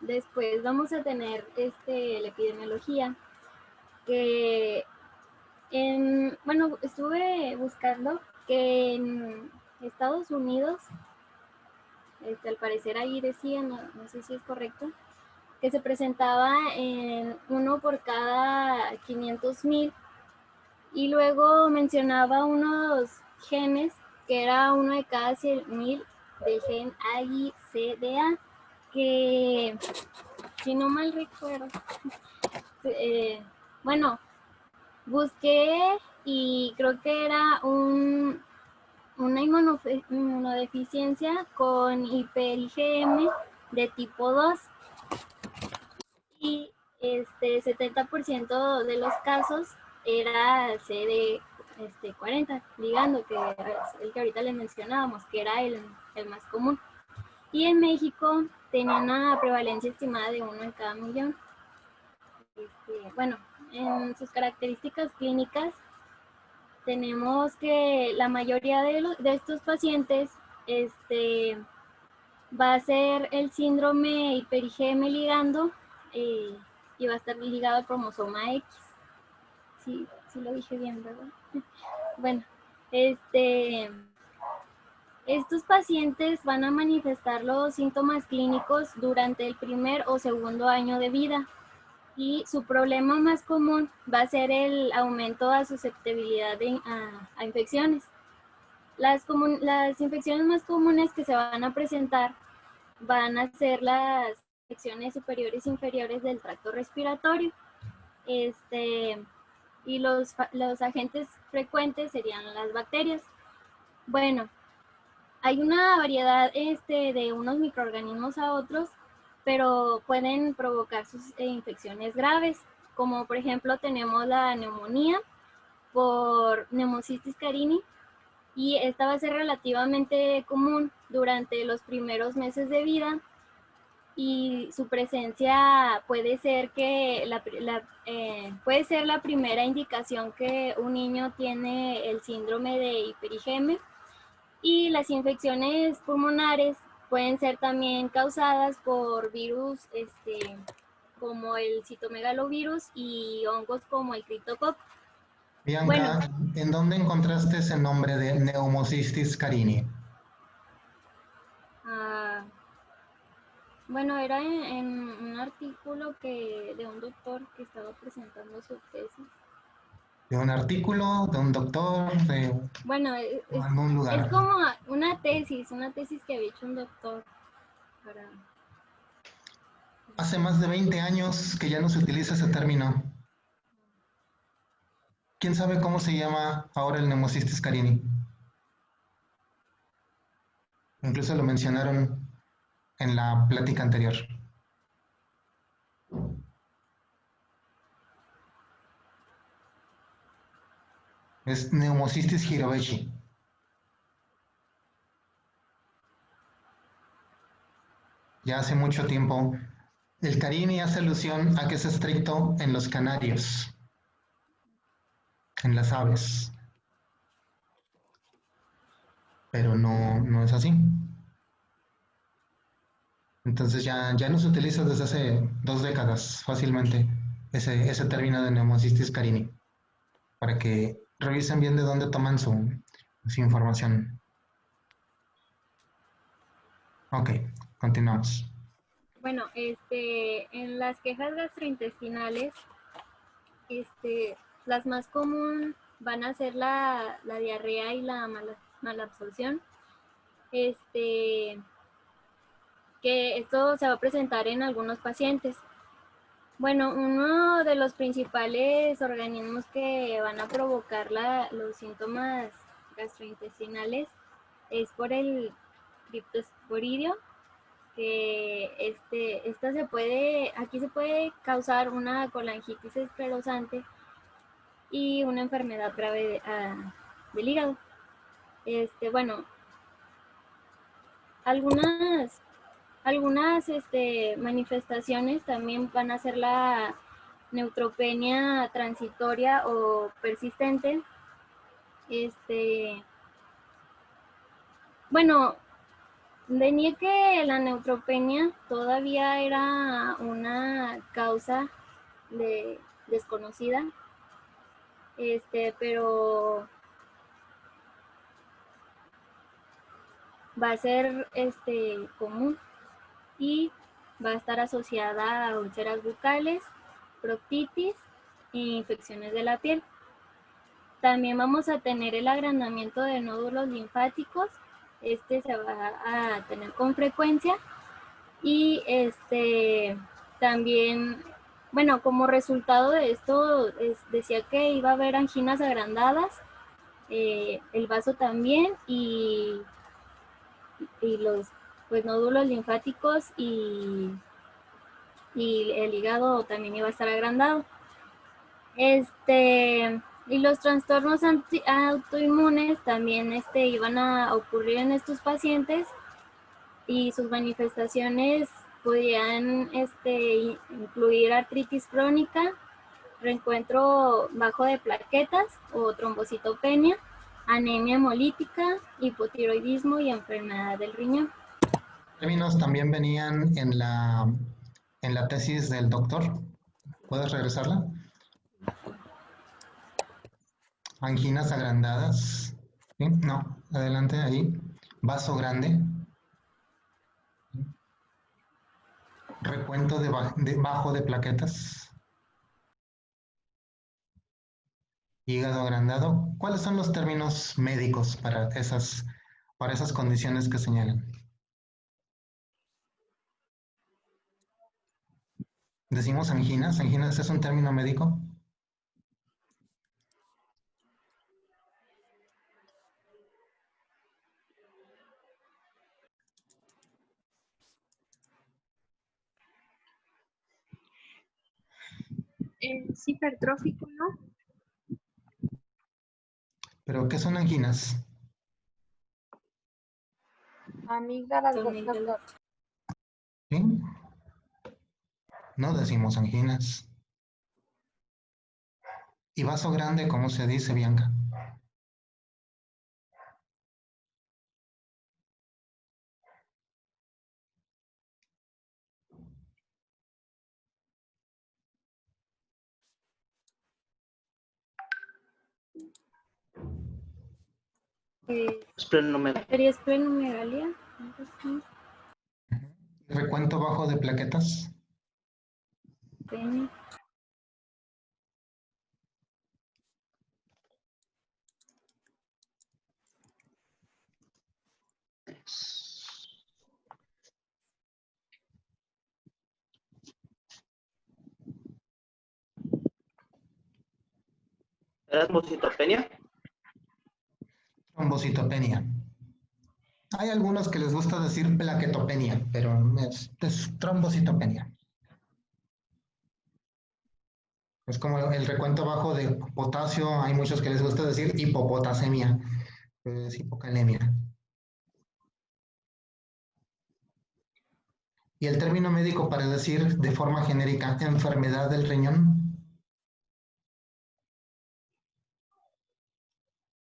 después vamos a tener la epidemiología, que bueno, estuve buscando que en Estados Unidos, al parecer ahí decía, no sé si es correcto, que se presentaba en uno por cada 500,000, y luego mencionaba unos genes que era uno de cada 100,000 del gen AICDA, que si no mal recuerdo, bueno, busqué y creo que era una inmunodeficiencia con hiper-IgM de tipo 2, y 70% de los casos era CD40, ligando, que es el que ahorita le mencionábamos, que era el más común. Y en México tenía una prevalencia estimada de 1 en cada millón. Bueno, en sus características clínicas tenemos que la mayoría de estos pacientes va a ser el síndrome hiper-IgM ligando, y va a estar ligado al cromosoma X. Sí lo dije bien, ¿verdad? Bueno, estos pacientes van a manifestar los síntomas clínicos durante el primer o segundo año de vida, y su problema más común va a ser el aumento a susceptibilidad a infecciones. Las infecciones más comunes que se van a presentar van a ser las infecciones superiores e inferiores del tracto respiratorio. Y los agentes frecuentes serían las bacterias. Bueno, hay una variedad de unos microorganismos a otros, pero pueden provocar sus infecciones graves, como por ejemplo tenemos la neumonía por Pneumocystis carini, y esta va a ser relativamente común durante los primeros meses de vida, y su presencia puede ser puede ser la primera indicación que un niño tiene el síndrome de hiper-IgM. Y las infecciones pulmonares pueden ser también causadas por virus como el citomegalovirus y hongos como el criptococcus. Bianca, Bueno, ¿en dónde encontraste ese nombre de Pneumocystis carini? Bueno, era en un artículo de un doctor que estaba presentando su tesis. ¿De un artículo, de un doctor, de Bueno, algún lugar? es como una tesis que había hecho un doctor para... Hace más de 20 años que ya no se utiliza ese término. ¿Quién sabe cómo se llama ahora el Pneumocystis carini? Incluso lo mencionaron en la plática anterior. Es Pneumocystis jirovecii. Ya hace mucho tiempo. El carini hace alusión a que es estricto en los canarios, en las aves. Pero no es así. Entonces ya no se utiliza desde hace 2 décadas fácilmente ese término de Pneumocystis carini, para que revisen bien de dónde toman su información. Ok, continuamos. Bueno, en las quejas gastrointestinales, las más comunes van a ser la diarrea y la mala absorción. Que esto se va a presentar en algunos pacientes. Bueno, uno de los principales organismos que van a provocar los síntomas gastrointestinales es por el criptosporidio, que aquí se puede causar una colangitis esclerosante y una enfermedad grave del hígado. Bueno, algunas manifestaciones también van a ser la neutropenia transitoria o persistente. Bueno, venía que la neutropenia todavía era una causa desconocida, pero va a ser común y va a estar asociada a úlceras bucales, proctitis e infecciones de la piel. También vamos a tener el agrandamiento de nódulos linfáticos. Se va a tener con frecuencia y también, bueno, como resultado de esto decía que iba a haber anginas agrandadas, el vaso también y los nódulos linfáticos y el hígado también iba a estar agrandado. Y los trastornos autoinmunes también iban a ocurrir en estos pacientes y sus manifestaciones podían incluir artritis crónica, reencuentro bajo de plaquetas o trombocitopenia, anemia hemolítica, hipotiroidismo y enfermedad del riñón. Términos también venían en la tesis del doctor. ¿Puedes regresarla? Anginas agrandadas. ¿Sí? No, adelante ahí. Vaso grande. Recuento bajo de plaquetas. Hígado agrandado. ¿Cuáles son los términos médicos para esas condiciones que señalan? Decimos anginas. ¿Anginas es un término médico? Es hipertrófico, ¿no? ¿Pero qué son anginas? Amígdalas, doctor. ¿Sí? No decimos anginas. ¿Y vaso grande, cómo se dice, Bianca? Esplenomegalia. Recuento bajo de plaquetas. Pene. ¿Era trombocitopenia? Trombocitopenia. Hay algunos que les gusta decir plaquetopenia, pero es trombocitopenia. Es como el recuento bajo de potasio, hay muchos que les gusta decir hipopotasemia, es hipocalemia. Y el término médico para decir de forma genérica enfermedad del riñón,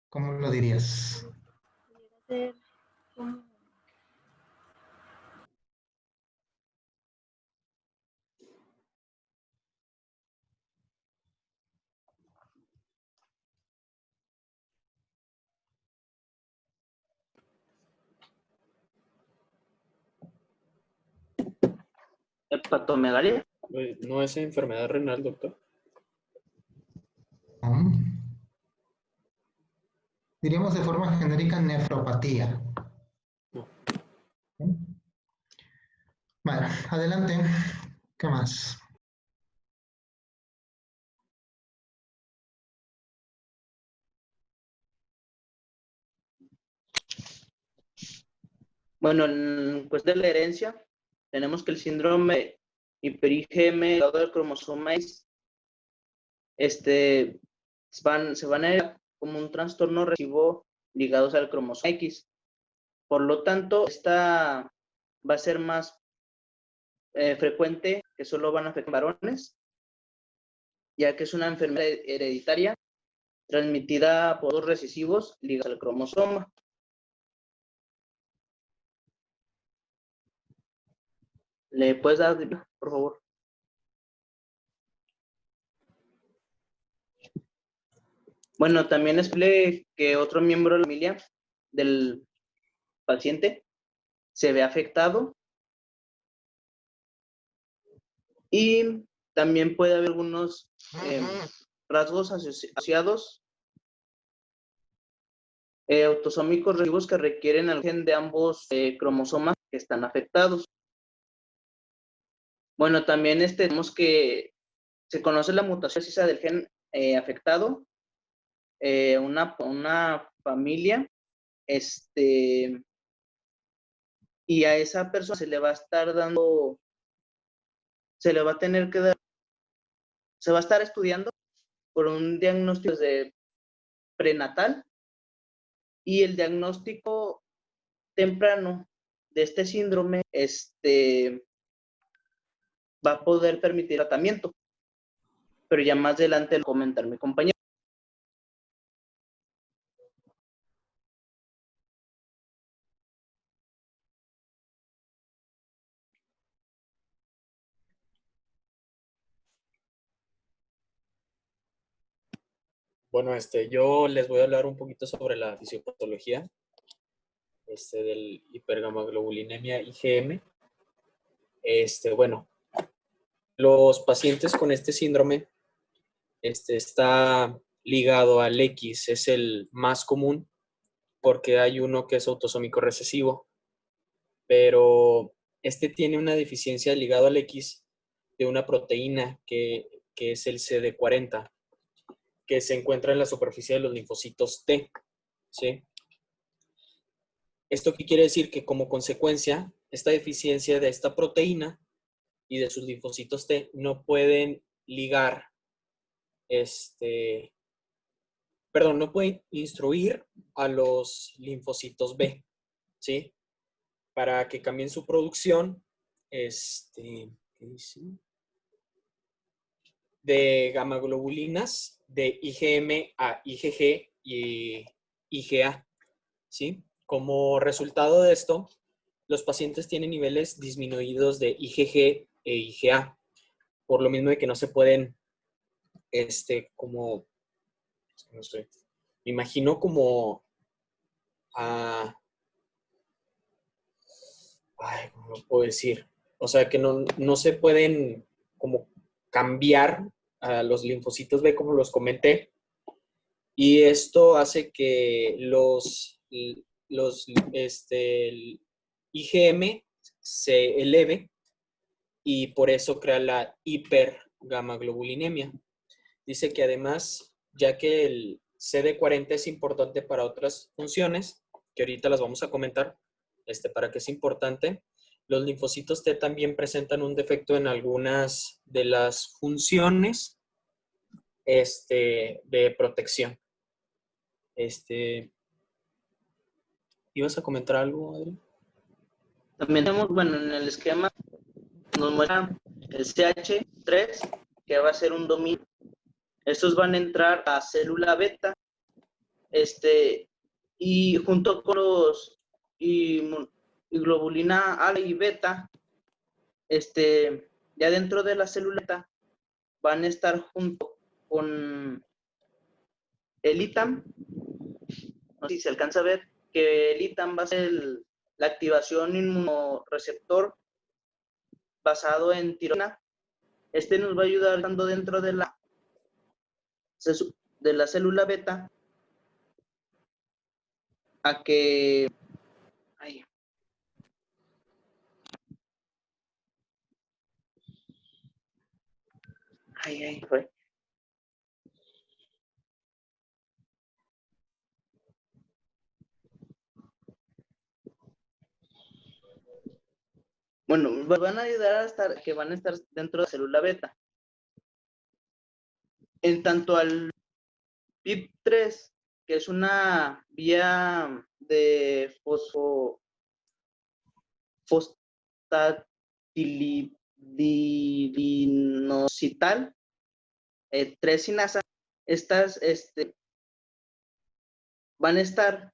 ¿cómo lo dirías? Pudiera ser como ¿Hepatomegalia? ¿No es enfermedad renal, doctor? ¿No? Diríamos de forma genérica nefropatía. Bueno, adelante. ¿Qué más? Bueno, en cuestión de la herencia, tenemos que el síndrome hiper-IgM ligado al cromosoma X, se van a ir como un trastorno recesivo ligados al cromosoma X. Por lo tanto, esta va a ser más frecuente, que solo van a afectar varones, ya que es una enfermedad hereditaria transmitida por dos recesivos ligados al cromosoma. ¿Le puedes dar, por favor? Bueno, también expliqué que otro miembro de la familia del paciente se ve afectado y también puede haber algunos rasgos asociados autosómicos recesivos que requieren el gen de ambos cromosomas que están afectados. Bueno, también tenemos que se conoce la mutación precisa del gen afectado. Una familia, y a esa persona se le va a estar dando, se le va a tener que dar, se va a estar estudiando por un diagnóstico de prenatal, y el diagnóstico temprano de este síndrome va a poder permitir tratamiento, pero ya más adelante lo comentar mi compañero. Bueno, yo les voy a hablar un poquito sobre la fisiopatología del hipergamaglobulinemia IgM. Bueno, los pacientes con este síndrome está ligado al X, es el más común porque hay uno que es autosómico recesivo, pero tiene una deficiencia ligado al X de una proteína que es el CD40, que se encuentra en la superficie de los linfocitos T, ¿sí? ¿Esto qué quiere decir? Que como consecuencia, esta deficiencia de esta proteína y de sus linfocitos T no pueden ligar, no pueden instruir a los linfocitos B, ¿sí? Para que cambien su producción, ¿qué dice? De gamaglobulinas de IgM a IgG y IgA, ¿sí? Como resultado de esto, los pacientes tienen niveles disminuidos de IgG e IgA, por lo mismo de que no se pueden, no sé, me imagino como, ¿cómo lo puedo decir? O sea, que no se pueden como cambiar a los linfocitos B, como los comenté, y esto hace que el IgM se eleve y por eso crea la hipergamaglobulinemia. Dice que además, ya que el CD40 es importante para otras funciones, que ahorita las vamos a comentar, para qué es importante, los linfocitos T también presentan un defecto en algunas de las funciones de protección. ¿Ibas a comentar algo, Adri? También tenemos, bueno, en el esquema nos muestra el CH3, que va a ser un dominio. Estos van a entrar a célula beta, y junto con los y globulina A y beta, ya dentro de la célula beta van a estar junto con el ITAM. No sé si se alcanza a ver que el ITAM va a ser la activación inmunoreceptor basado en tirosina. Nos va a ayudar dando dentro de la célula beta a que... Ay. Ay, fue. Bueno, van a ayudar a estar, que van a estar dentro de la célula beta. En tanto al PIP3, que es una vía de fosfatilidinositol, 3 sinasa, estas van a estar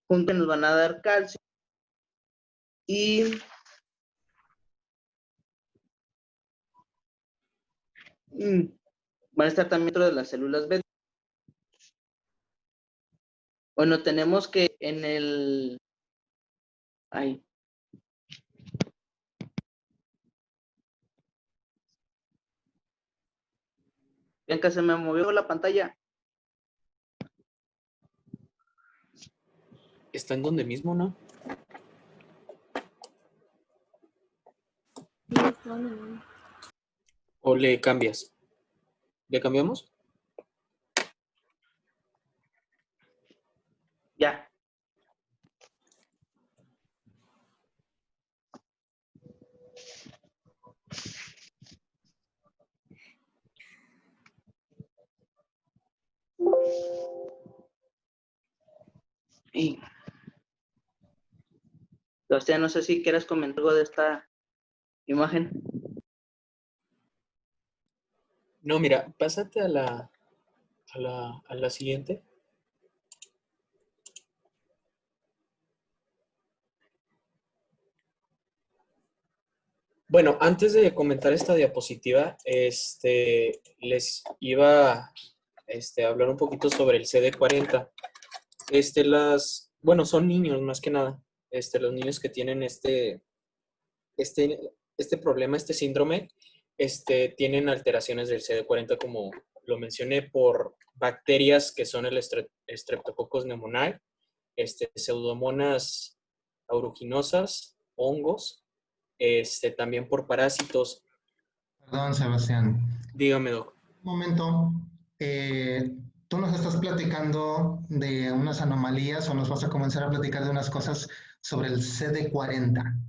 juntos, nos van a dar calcio y van a estar también dentro de las células beta. Bueno, tenemos que en el... Ay. Bianca, se me movió la pantalla. ¿Está en donde mismo, no? Sí, está donde mismo. ¿O le cambias? ¿Le cambiamos? Ya. Y... Sebastián, no sé si quieres comentar algo de esta imagen. No, mira, pásate a la siguiente. Bueno, antes de comentar esta diapositiva, les iba a hablar un poquito sobre el CD40. Bueno, son niños más que nada. Los niños que tienen este problema, este síndrome, tienen alteraciones del CD40, como lo mencioné, por bacterias que son el Streptococcus pneumoniae, Pseudomonas aeruginosas, hongos, también por parásitos. Perdón, Sebastián. Dígame, Doc. Un momento. Tú nos estás platicando de unas anomalías o nos vas a comenzar a platicar de unas cosas sobre el CD40,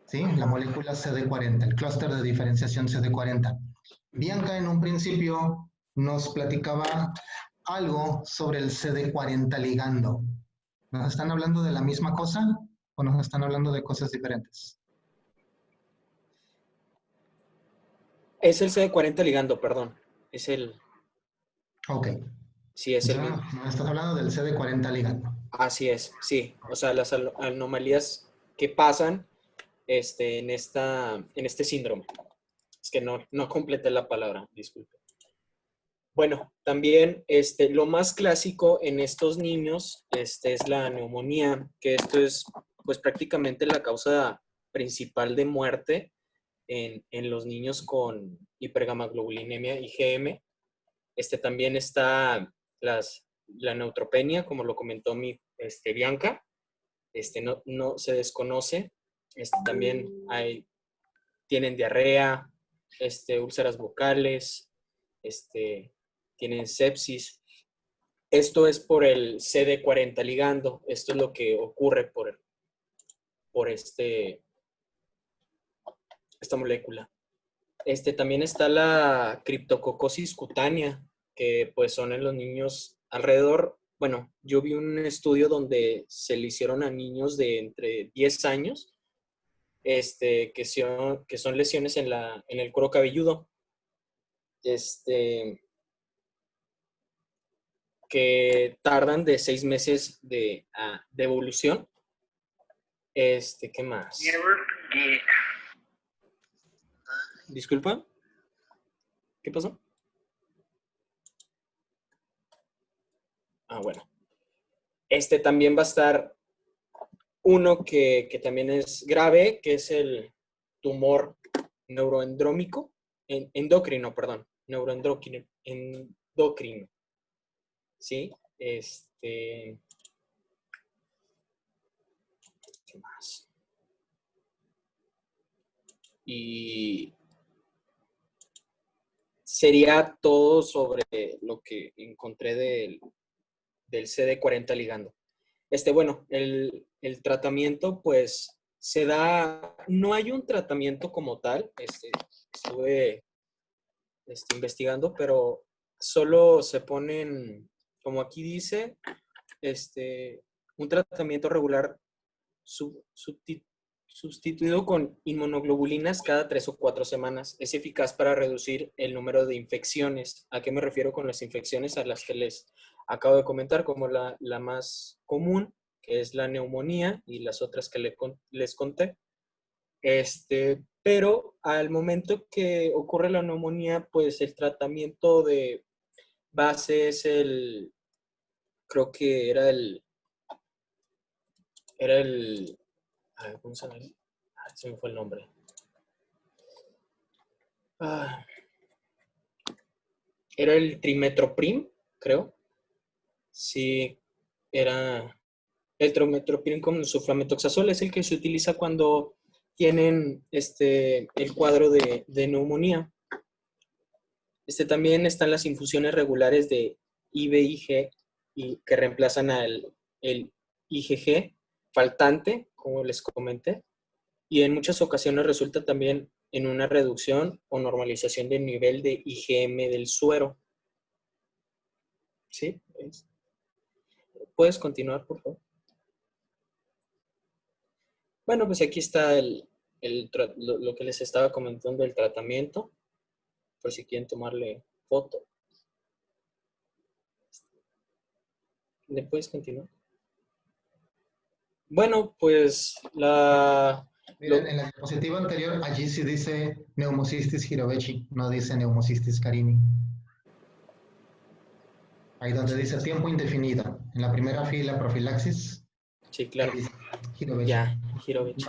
¿sí? La molécula CD40, el clúster de diferenciación CD40. Bianca en un principio nos platicaba algo sobre el CD40 ligando. ¿Nos están hablando de la misma cosa o nos están hablando de cosas diferentes? Es el CD40 ligando, perdón. Es el... Ok. Sí, es el mismo. No, estás hablando del CD40 ligando. Así es, sí. O sea, las anomalías que pasan en este síndrome. Es que no completé la palabra, disculpe. Bueno, también lo más clásico en estos niños es la neumonía, que esto es pues prácticamente la causa principal de muerte en los niños con hipergamaglobulinemia IgM. También está la neutropenia, como lo comentó Bianca. No se desconoce. También tienen diarrea, úlceras vocales, tienen sepsis. Esto es por el CD40 ligando. Esto es lo que ocurre por esta molécula. También está la criptococosis cutánea, que pues son en los niños alrededor. Bueno, yo vi un estudio donde se le hicieron a niños de entre 10 años, que son lesiones en el cuero cabelludo. Que tardan de 6 meses de evolución. ¿Qué más? Disculpa. ¿Qué pasó? Bueno. También va a estar uno que también es grave, que es el tumor neuroendocrino, perdón. Neuroendocrino. endocrino, ¿sí? ¿Qué más? Y sería todo sobre lo que encontré del CD40 ligando. Bueno, el tratamiento, pues, se da, no hay un tratamiento como tal, estuve investigando, pero solo se ponen, como aquí dice, un tratamiento regular sustituido con inmunoglobulinas cada 3 o 4 semanas. Es eficaz para reducir el número de infecciones. ¿A qué me refiero con las infecciones? A las que les acabo de comentar, como la más común, que es la neumonía, y las otras que les conté. Pero al momento que ocurre la neumonía, pues el tratamiento de base es creo que era el, a ver, ¿cómo se llama? Se me fue el nombre. Era el trimetoprim, creo. Sí, era el trimetoprim con sulfametoxazol, es el que se utiliza cuando tienen el cuadro de neumonía. También están las infusiones regulares de IVIG y que reemplazan el IgG faltante, como les comenté, y en muchas ocasiones resulta también en una reducción o normalización del nivel de IgM del suero. ¿Sí? ¿Puedes continuar, por favor? Bueno, pues aquí está lo que les estaba comentando del tratamiento, por si quieren tomarle foto. ¿Le puedes continuar? Bueno, pues Miren, en la diapositiva anterior, allí sí dice Pneumocystis jirovecii, no dice Pneumocystis carini. Ahí donde dice tiempo indefinido. En la primera fila, profilaxis. Sí, claro. Jirovecii. Ya, Jirovecii.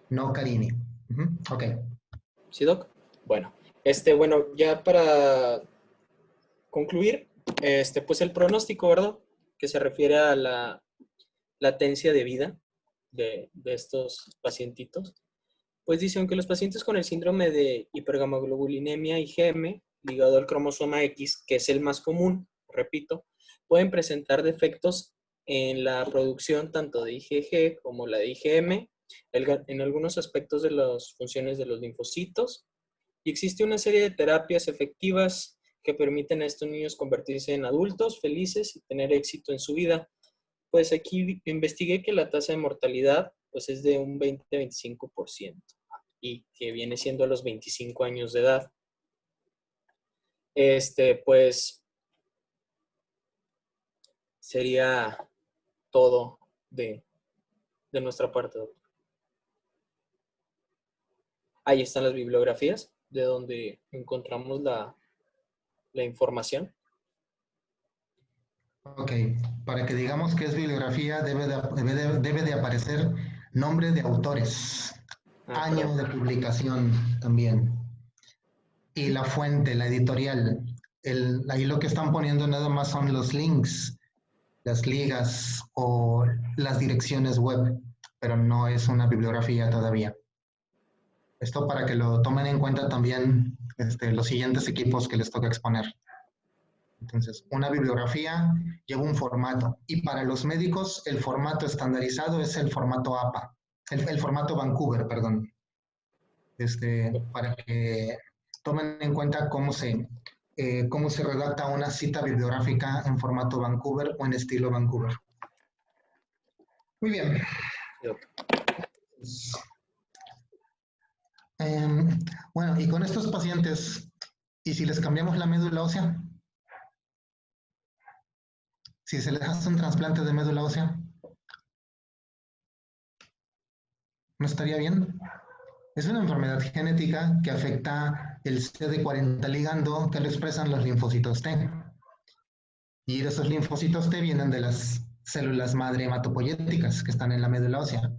No carini. Ok. ¿Sí, Doc? Bueno, bueno, ya para concluir, pues el pronóstico, ¿verdad? Que se refiere a la latencia de vida de estos pacientitos. Pues dice, aunque los pacientes con el síndrome de hipergamaglobulinemia IgM ligado al cromosoma X, que es el más común, repito, pueden presentar defectos en la producción tanto de IgG como la de IgM, en algunos aspectos de las funciones de los linfocitos, y existe una serie de terapias efectivas que permiten a estos niños convertirse en adultos felices y tener éxito en su vida. Pues aquí investigué que la tasa de mortalidad pues es de un 20-25% y que viene siendo a los 25 años de edad. Pues sería todo de nuestra parte, doctor. Ahí están las bibliografías de donde encontramos la información. Ok, para que digamos que es bibliografía debe de aparecer nombre de autores, año de publicación también, y la fuente, la editorial. Ahí lo que están poniendo nada más son los links, las ligas o las direcciones web, pero no es una bibliografía todavía. Esto para que lo tomen en cuenta también los siguientes equipos que les toca exponer. Entonces, una bibliografía lleva un formato y para los médicos el formato estandarizado es el formato APA, el formato Vancouver, perdón. Para que tomen en cuenta cómo se redacta una cita bibliográfica en formato Vancouver o en estilo Vancouver. Muy bien. Bueno, y con estos pacientes, ¿y si les cambiamos la médula ósea? Si se les hace un trasplante de médula ósea, ¿no estaría bien? Es una enfermedad genética que afecta el CD40 ligando que lo expresan los linfocitos T. Y esos linfocitos T vienen de las células madre hematopoyéticas que están en la médula ósea.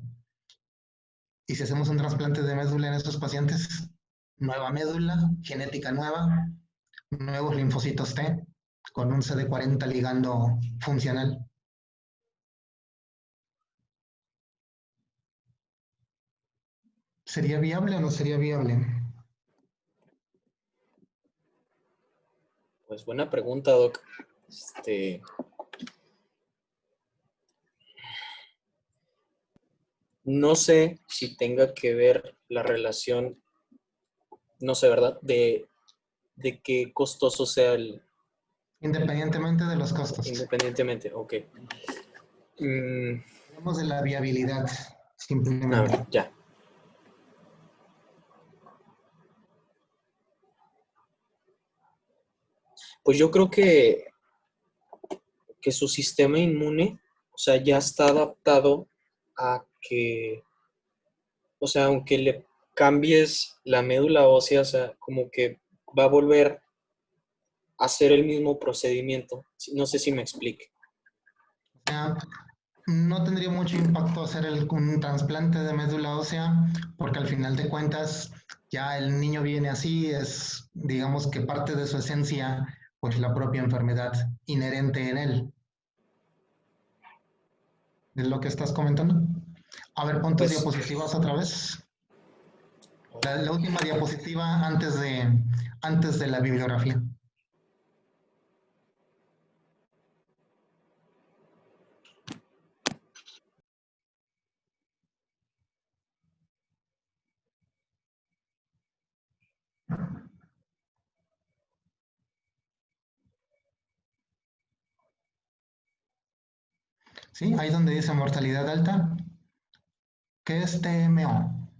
Y si hacemos un trasplante de médula en esos pacientes, nueva médula, genética nueva, nuevos linfocitos T, con un CD40 ligando funcional. ¿Sería viable o no sería viable? Pues buena pregunta, Doc. No sé si tenga que ver la relación, no sé, ¿verdad? De qué costoso sea el... Independientemente de los costos. Independientemente, ok. Hablamos de la viabilidad, A simplemente. ver, ya. Pues yo creo que su sistema inmune, o sea, ya está adaptado a que, o sea, aunque le cambies la médula ósea, o sea, como que va a volver a hacer el mismo procedimiento. No sé si me explique. O sea, no tendría mucho impacto hacer un trasplante de médula ósea, porque al final de cuentas ya el niño viene así, es digamos que parte de su esencia, pues la propia enfermedad inherente en él. ¿Es lo que estás comentando? A ver, pon tus Pues, diapositivas otra vez. La última diapositiva antes de la bibliografía. ¿Sí? Ahí donde dice mortalidad alta. ¿Qué es TMO?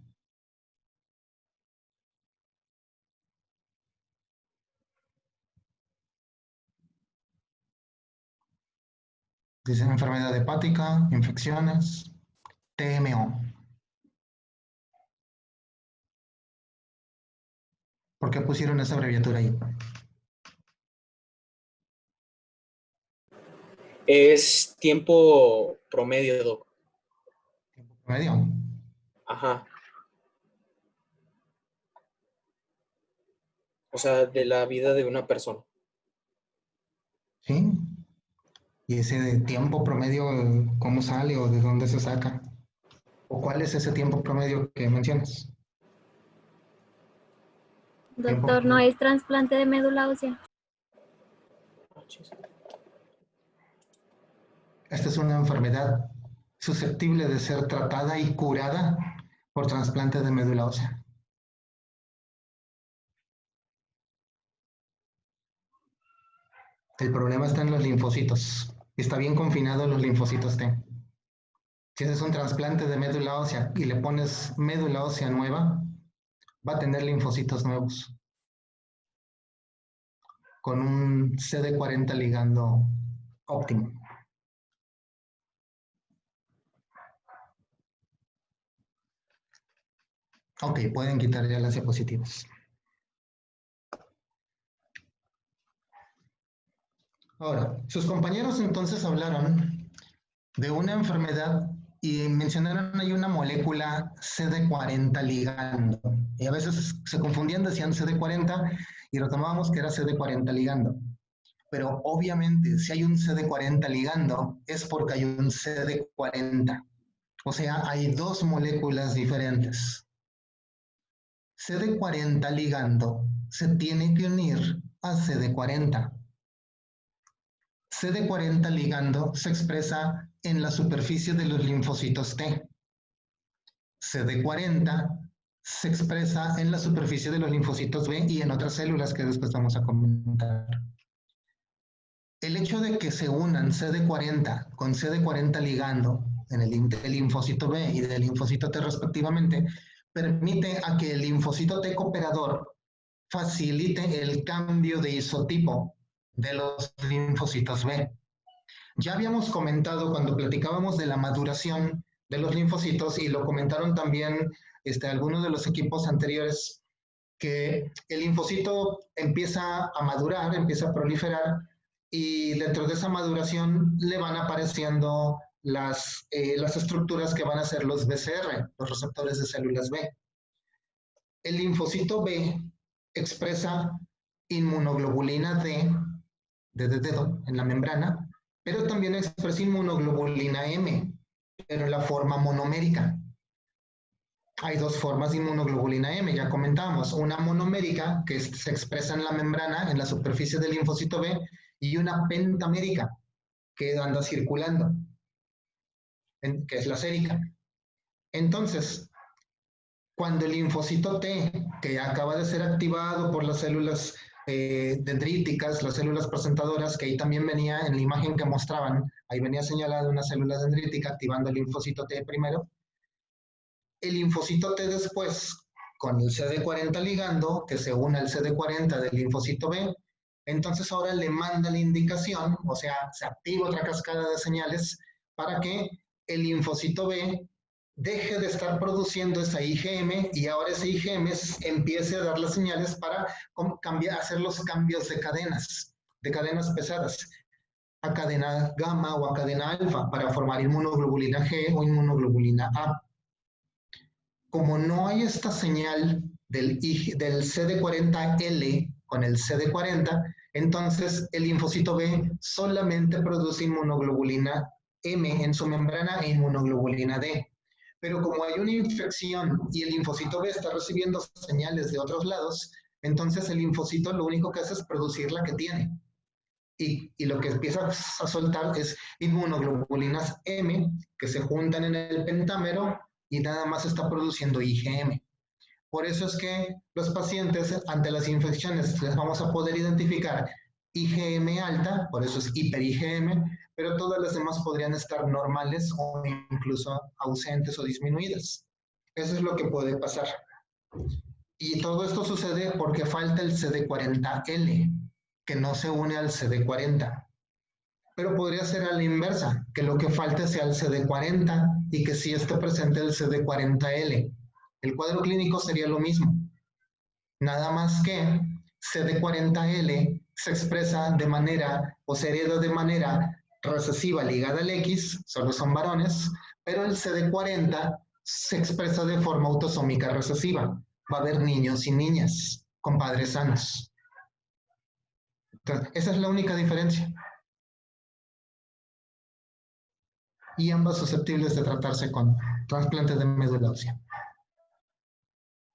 Dice enfermedad hepática, infecciones, TMO. ¿Por qué pusieron esa abreviatura ahí? es tiempo promedio, Doc. Medio. Ajá. O sea, de la vida de una persona. ¿Sí? ¿Y ese de tiempo promedio, cómo sale o de dónde se saca? ¿O cuál es ese tiempo promedio que mencionas? Tiempo Doctor, ¿no promedio. es trasplante de médula ósea? Esta es una enfermedad susceptible de ser tratada y curada por trasplante de médula ósea. El problema está en los linfocitos. Está bien confinado en los linfocitos T. Si haces un trasplante de médula ósea y le pones médula ósea nueva, va a tener linfocitos nuevos con un CD40 ligando óptimo. Ok, pueden quitar ya las diapositivas. Ahora, sus compañeros entonces hablaron de una enfermedad y mencionaron ahí una molécula CD40 ligando. Y a veces se confundían, decían CD40 y lo tomábamos que era CD40 ligando. Pero obviamente si hay un CD40 ligando es porque hay un CD40. O sea, hay dos moléculas diferentes. CD40 ligando se tiene que unir a CD40. CD40 ligando se expresa en la superficie de los linfocitos T. CD40 se expresa en la superficie de los linfocitos B y en otras células que después vamos a comentar. El hecho de que se unan CD40 con CD40 ligando en el linfocito B y del linfocito T respectivamente, permite a que el linfocito T cooperador facilite el cambio de isotipo de los linfocitos B. Ya habíamos comentado cuando platicábamos de la maduración de los linfocitos y lo comentaron también algunos de los equipos anteriores, que el linfocito empieza a madurar, empieza a proliferar y dentro de esa maduración le van apareciendo las estructuras que van a ser los BCR, los receptores de células B. El linfocito B expresa inmunoglobulina D de dedo en la membrana, pero también expresa inmunoglobulina M, pero en la forma monomérica. Hay dos formas de inmunoglobulina M, ya comentamos, una monomérica que se expresa en la membrana, en la superficie del linfocito B, y una pentamérica que anda circulando, que es la sérica. Entonces, cuando el linfocito T, que acaba de ser activado por las células dendríticas, las células presentadoras, que ahí también venía en la imagen que mostraban, ahí venía señalada una célula dendrítica activando el linfocito T primero, el linfocito T después, con el CD40 ligando, que se une al CD40 del linfocito B, entonces ahora le manda la indicación, o sea, se activa otra cascada de señales para que el linfocito B deje de estar produciendo esa IgM y ahora ese IgM empiece a dar las señales para hacer los cambios de cadenas pesadas, a cadena gamma o a cadena alfa para formar inmunoglobulina G o inmunoglobulina A. Como no hay esta señal del CD40L con el CD40, entonces el linfocito B solamente produce inmunoglobulina M en su membrana e inmunoglobulina D. Pero como hay una infección y el linfocito B está recibiendo señales de otros lados, entonces el linfocito lo único que hace es producir la que tiene. Y lo que empieza a soltar es inmunoglobulinas M que se juntan en el pentámero y nada más está produciendo IgM. Por eso es que los pacientes ante las infecciones les vamos a poder identificar IgM alta, por eso es hiper-IgM, pero todas las demás podrían estar normales o incluso ausentes o disminuidas. Eso es lo que puede pasar. Y todo esto sucede porque falta el CD40L, que no se une al CD40. Pero podría ser a la inversa, que lo que falte sea el CD40 y que sí esté presente el CD40L. El cuadro clínico sería lo mismo. Nada más que CD40L se expresa de manera o se hereda de manera recesiva ligada al X, solo son varones, pero el CD40 se expresa de forma autosómica recesiva. Va a haber niños y niñas con padres sanos. Entonces, esa es la única diferencia. Y ambas susceptibles de tratarse con trasplante de médula ósea.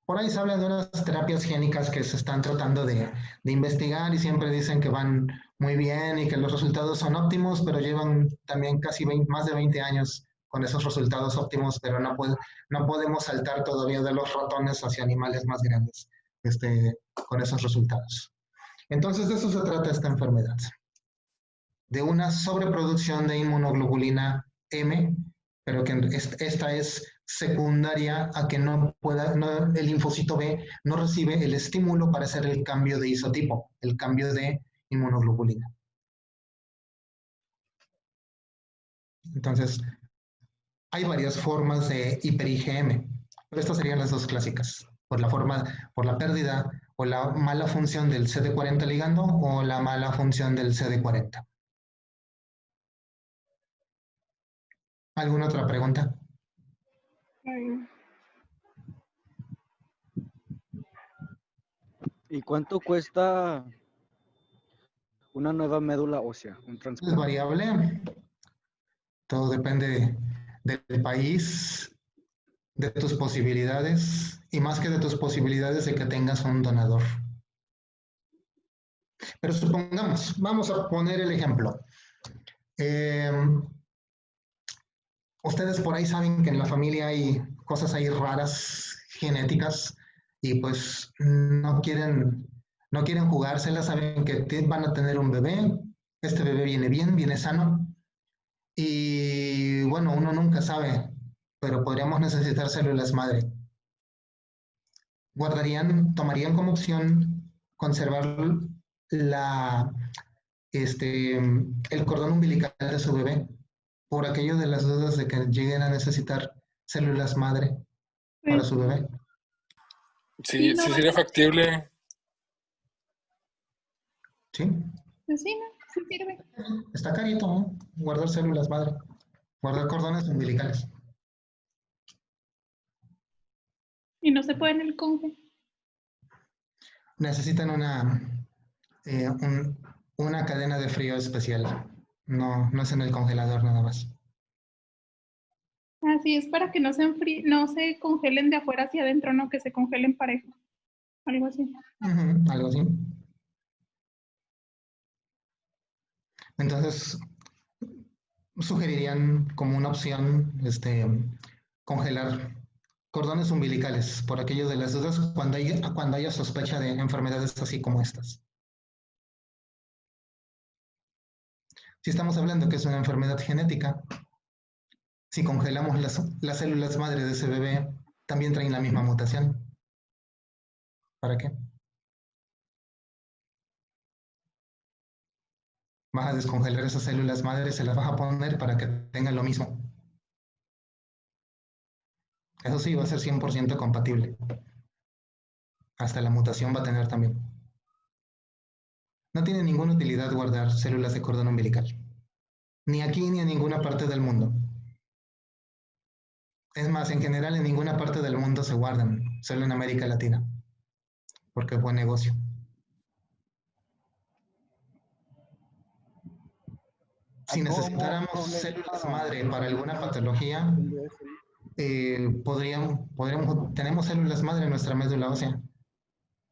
Por ahí se habla de unas terapias génicas que se están tratando de investigar y siempre dicen que van muy bien y que los resultados son óptimos, pero llevan también casi más de 20 años con esos resultados óptimos, pero no podemos saltar todavía de los ratones hacia animales más grandes con esos resultados. Entonces de eso se trata esta enfermedad, de una sobreproducción de inmunoglobulina M, pero que esta es secundaria a que el linfocito B no recibe el estímulo para hacer el cambio de isotipo, el cambio de inmunoglobulina. Entonces, hay varias formas de hiper-IgM, pero estas serían las dos clásicas, por la pérdida o la mala función del CD40 ligando o la mala función del CD40. ¿Alguna otra pregunta? ¿Y cuánto cuesta una nueva médula ósea, un trasplante? Es variable. Todo depende del país, de tus posibilidades y más que de tus posibilidades de que tengas un donador. Pero supongamos, vamos a poner el ejemplo. Ustedes por ahí saben que en la familia hay cosas ahí raras, genéticas, y pues no quieren jugárselas, saben que van a tener un bebé, este bebé viene bien, viene sano, y bueno, uno nunca sabe, pero podríamos necesitar células madre. Tomarían como opción conservar el cordón umbilical de su bebé, por aquello de las dudas de que lleguen a necesitar células madre para su bebé. Sí, sí sería factible. ¿Sí? Pues sí, ¿no? Sí sirve. Está carito, ¿no? Guardar células madre, guardar cordones umbilicales. Y no se puede en el conge. Necesitan una cadena de frío especial. No, no es en el congelador nada más. Así es para que no se congelen de afuera hacia adentro, no que se congelen parejo. Algo así. Algo así. Entonces, sugerirían como una opción congelar cordones umbilicales, por aquello de las dudas, cuando haya sospecha de enfermedades así como estas. Si estamos hablando que es una enfermedad genética, si congelamos las células madre de ese bebé, también traen la misma mutación. ¿Para qué? Vas a descongelar esas células madre, se las vas a poner para que tengan lo mismo. Eso sí, va a ser 100% compatible. Hasta la mutación va a tener también. No tiene ninguna utilidad guardar células de cordón umbilical. Ni aquí ni en ninguna parte del mundo. Es más, en general en ninguna parte del mundo se guardan, solo en América Latina. Porque es buen negocio. Si necesitáramos células madre para alguna patología, tenemos células madre en nuestra médula ósea.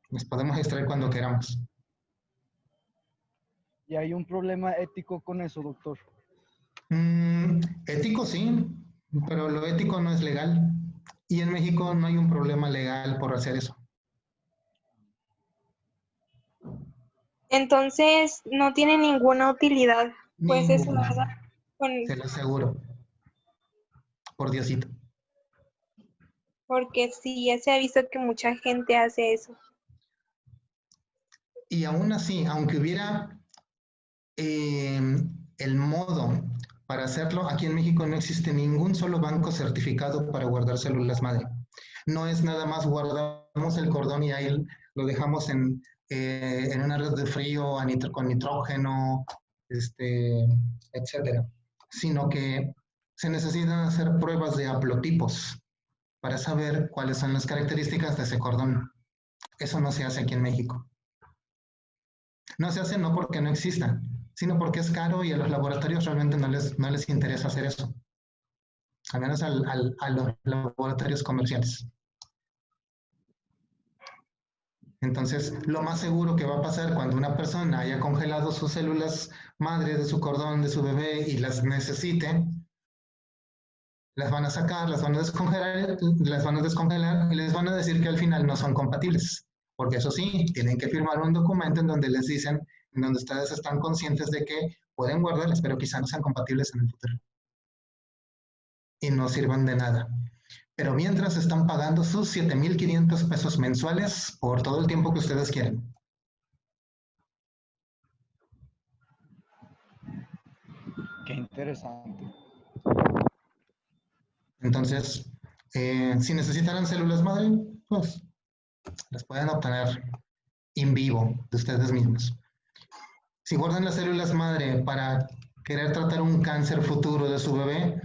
Las podemos extraer cuando queramos. ¿Y hay un problema ético con eso, doctor? Ético sí, pero lo ético no es legal. Y en México no hay un problema legal por hacer eso. Entonces, no tiene ninguna utilidad. Pues es nada. Se lo aseguro. Por Diosito. Porque sí, ya se ha visto que mucha gente hace eso. Y aún así, aunque hubiera el modo para hacerlo, aquí en México no existe ningún solo banco certificado para guardar células madre. No es nada más guardamos el cordón y ahí lo dejamos en una red de frío con nitrógeno, etcétera. Sino que se necesitan hacer pruebas de haplotipos para saber cuáles son las características de ese cordón. Eso no se hace aquí en México. No se hace no porque no exista, sino porque es caro y a los laboratorios realmente no les interesa hacer eso. Al menos a los laboratorios comerciales. Entonces, lo más seguro que va a pasar cuando una persona haya congelado sus células madre de su cordón, de su bebé, y las necesite, las van a sacar, las van a descongelar y les van a decir que al final no son compatibles. Porque eso sí, tienen que firmar un documento en donde les dicen, en donde ustedes están conscientes de que pueden guardarlas, pero quizá no sean compatibles en el futuro. Y no sirvan de nada. Pero mientras están pagando sus 7,500 pesos mensuales por todo el tiempo que ustedes quieren. Qué interesante. Entonces, si necesitaran células madre, pues las pueden obtener in vivo de ustedes mismos. Si guardan las células madre para querer tratar un cáncer futuro de su bebé,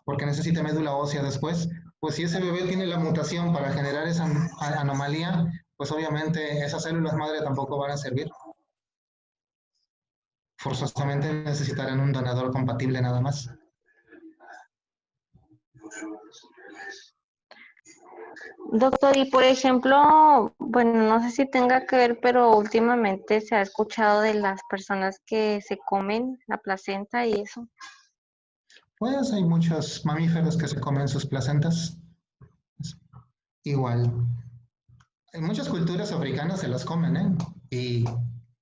porque necesita médula ósea después, pues si ese bebé tiene la mutación para generar esa anomalía, pues obviamente esas células madre tampoco van a servir. Forzosamente necesitarán un donador compatible nada más. Doctor, y por ejemplo, bueno, no sé si tenga que ver, pero últimamente se ha escuchado de las personas que se comen la placenta y eso. Pues hay muchos mamíferos que se comen sus placentas. Igual. En muchas culturas africanas se las comen, ¿eh? Y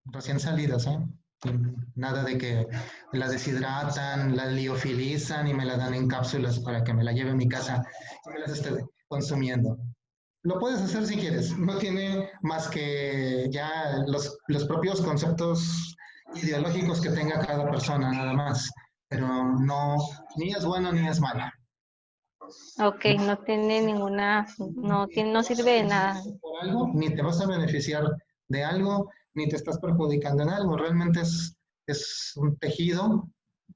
recién salidas, ¿eh? Nada de que la deshidratan, la liofilizan y me la dan en cápsulas para que me la lleve a mi casa y me las esté consumiendo. Lo puedes hacer si quieres, no tiene más que ya los propios conceptos ideológicos que tenga cada persona, nada más. Pero no, ni es bueno ni es mala. Ok, no tiene ninguna, no sirve de nada. Por algo, ni te vas a beneficiar de algo, ni te estás perjudicando en algo. Realmente es un tejido,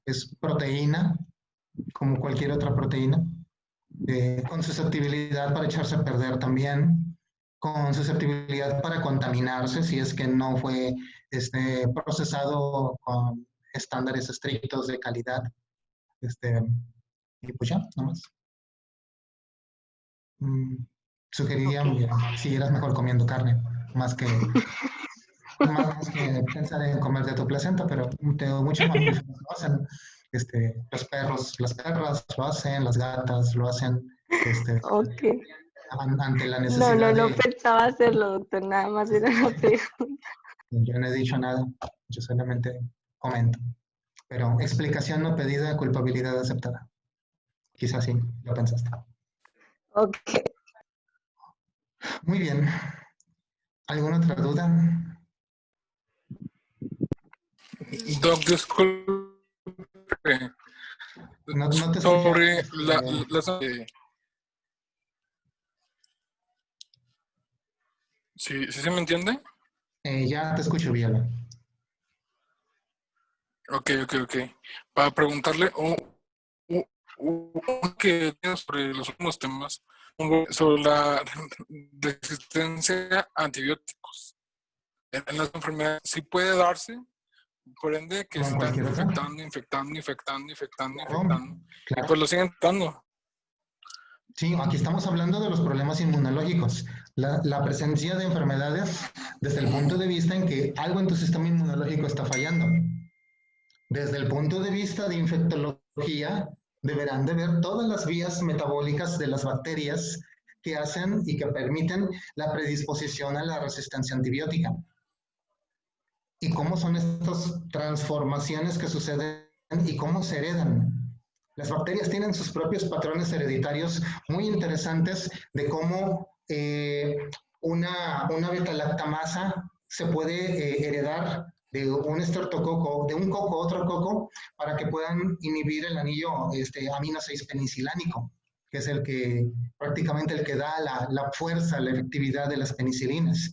es proteína, como cualquier otra proteína, con susceptibilidad para echarse a perder también. con susceptibilidad para contaminarse si es que no fue procesado con estándares estrictos de calidad. Y pues ya, nada más. Sugeriría que siguieras mejor comiendo carne, más que pensar en comer de tu placenta, pero muchos mamíferos lo hacen. Los perros, las perras lo hacen, las gatas lo hacen. Ok. Ante la necesidad No pensaba hacerlo, doctor, nada más era una pregunta. Yo no he dicho nada, yo solamente comento. Pero explicación no pedida, culpabilidad aceptada. Quizás sí, lo pensaste. Ok. Muy bien. ¿Alguna otra duda? Doc, disculpe. No te sobre ¿Sí se me entiende? Ya te escucho bien. Ok. Para preguntarle que tiene sobre los últimos temas, sobre la resistencia a antibióticos. En las enfermedades sí puede darse, por ende que se están infectando. Claro. Y pues lo siguen infectando. Sí, aquí estamos hablando de los problemas inmunológicos. La presencia de enfermedades desde el punto de vista en que algo en tu sistema inmunológico está fallando. Desde el punto de vista de infectología, deberán de ver todas las vías metabólicas de las bacterias que hacen y que permiten la predisposición a la resistencia antibiótica. Y cómo son estas transformaciones que suceden y cómo se heredan. Las bacterias tienen sus propios patrones hereditarios muy interesantes de cómo una beta-lactamasa se puede heredar de un estreptococo, de un coco a otro coco, para que puedan inhibir el anillo amino 6 penicilánico, que es el que prácticamente el que da la fuerza, la efectividad de las penicilinas.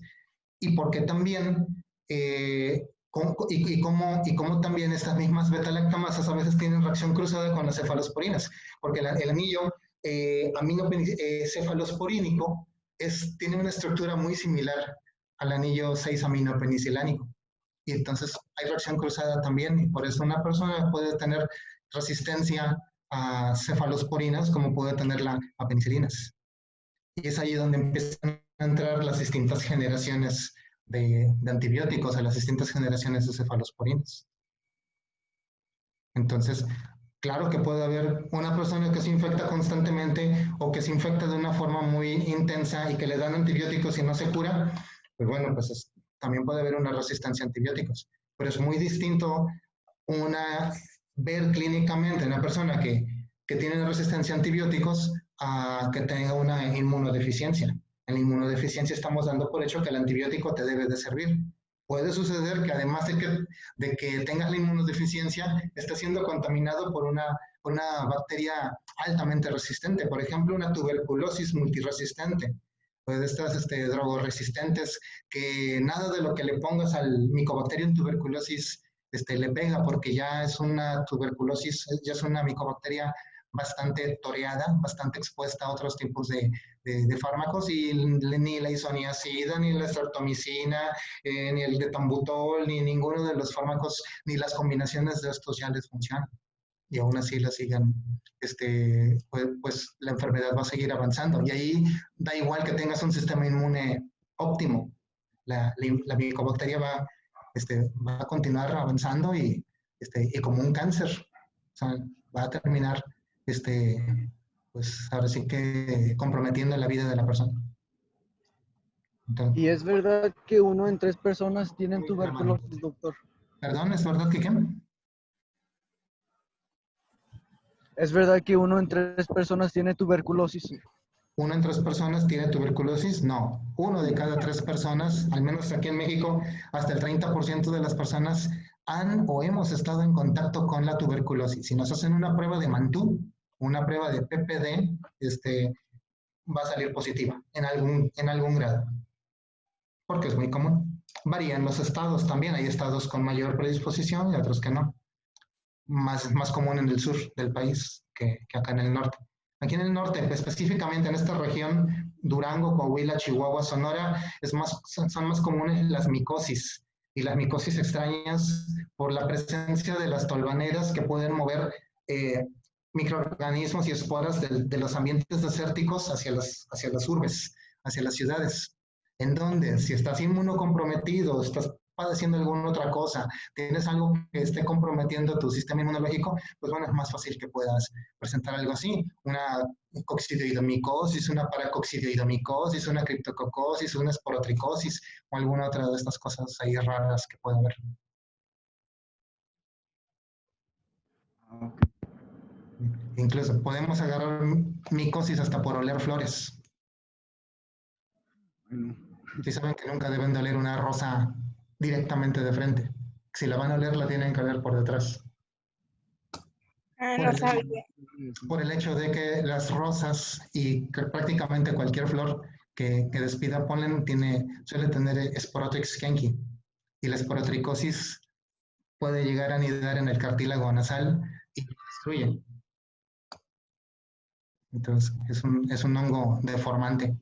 Y porque también y cómo también estas mismas beta-lactamasas a veces tienen reacción cruzada con las cefalosporinas, porque el anillo cefalosporínico tiene una estructura muy similar al anillo 6 aminopeniциlánico. Y entonces hay reacción cruzada también, y por eso una persona puede tener resistencia a cefalosporinas como puede tenerla a penicilinas. Y es ahí donde empiezan a entrar las distintas generaciones de antibióticos, a las distintas generaciones de cefalosporinas. Entonces, claro que puede haber una persona que se infecta constantemente o que se infecta de una forma muy intensa y que le dan antibióticos y no se cura, pues bueno, pues también puede haber una resistencia a antibióticos. Pero es muy distinto ver clínicamente una persona que tiene resistencia a antibióticos a que tenga una inmunodeficiencia. En la inmunodeficiencia estamos dando por hecho que el antibiótico te debe de servir. Puede suceder que además de que tengas la inmunodeficiencia, estés siendo contaminado por una bacteria altamente resistente, por ejemplo, una tuberculosis multiresistente. Puede estar drogoresistentes, que nada de lo que le pongas al Mycobacterium tuberculosis le pega, porque ya es una tuberculosis, ya es una micobacteria bastante toreada, bastante expuesta a otros tipos de fármacos, y ni la isoniazida, ni la streptomicina, ni el detambutol, ni ninguno de los fármacos, ni las combinaciones de estos ya les funcionan. Y aún así la sigan, pues la enfermedad va a seguir avanzando. Y ahí da igual que tengas un sistema inmune óptimo. La micobacteria va a continuar avanzando y como un cáncer, o sea, va a terminar pues ahora sí que comprometiendo la vida de la persona. Entonces, ¿y es verdad que 1 en 3 personas tienen tuberculosis, doctor? ¿Perdón? ¿Es verdad que qué? ¿Es verdad que 1 en 3 personas tiene tuberculosis? 1 en 3 personas tiene tuberculosis, no. 1 de cada 3 personas, al menos aquí en México, hasta el 30% de las personas han o hemos estado en contacto con la tuberculosis. Si nos hacen una prueba de Mantú, una prueba de PPD, va a salir positiva en algún grado, porque es muy común. Varían los estados también, hay estados con mayor predisposición y otros que no. Más común en el sur del país que acá en el norte. Aquí en el norte, específicamente en esta región, Durango, Coahuila, Chihuahua, Sonora, son más comunes las micosis. Y las micosis extrañas por la presencia de las tolvaneras que pueden mover microorganismos y esporas de los ambientes desérticos hacia las urbes, hacia las ciudades. En donde, si estás inmunocomprometido, estás padeciendo alguna otra cosa, tienes algo que esté comprometiendo tu sistema inmunológico, pues bueno, es más fácil que puedas presentar algo así, una coccidioidomicosis, una paracoccidioidomicosis, una criptococosis, una esporotricosis o alguna otra de estas cosas ahí raras que puede haber. Incluso podemos agarrar micosis hasta por oler flores. Si saben que nunca deben de oler una rosa directamente de frente. Si la van a oler, la tienen que oler por detrás. No sabía. Por el hecho de que las rosas y que prácticamente cualquier flor que despida polen suele tener Sporotrix kenki. Y la esporotricosis puede llegar a anidar en el cartílago nasal y lo destruye. Entonces, es un hongo deformante.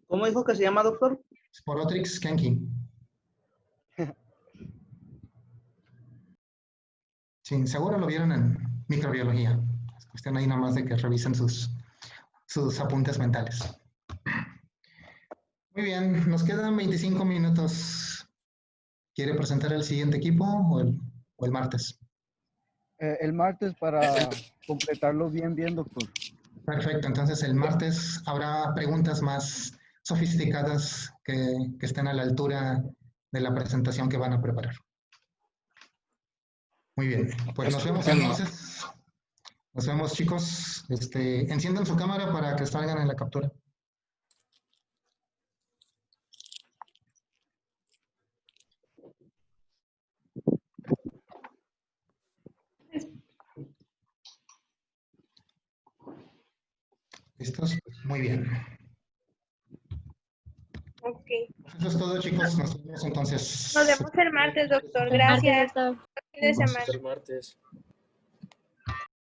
¿Cómo dijo que se llama, doctor? Sporotrix kenki. Sí, seguro lo vieron en microbiología. Es cuestión ahí nomás de que revisen sus apuntes mentales. Muy bien, nos quedan 25 minutos. ¿Quiere presentar el siguiente equipo o el martes? El martes para completarlo bien, doctor. Perfecto, entonces el martes habrá preguntas más sofisticadas que estén a la altura de la presentación que van a preparar. Muy bien, pues nos vemos entonces. Nos vemos, chicos. Enciendan su cámara para que salgan en la captura. ¿Listos? Muy bien. Ok. Eso es todo, chicos. Nos vemos entonces. Nos vemos el martes, doctor. Gracias. Martes, doctor. Fin de semana. El martes.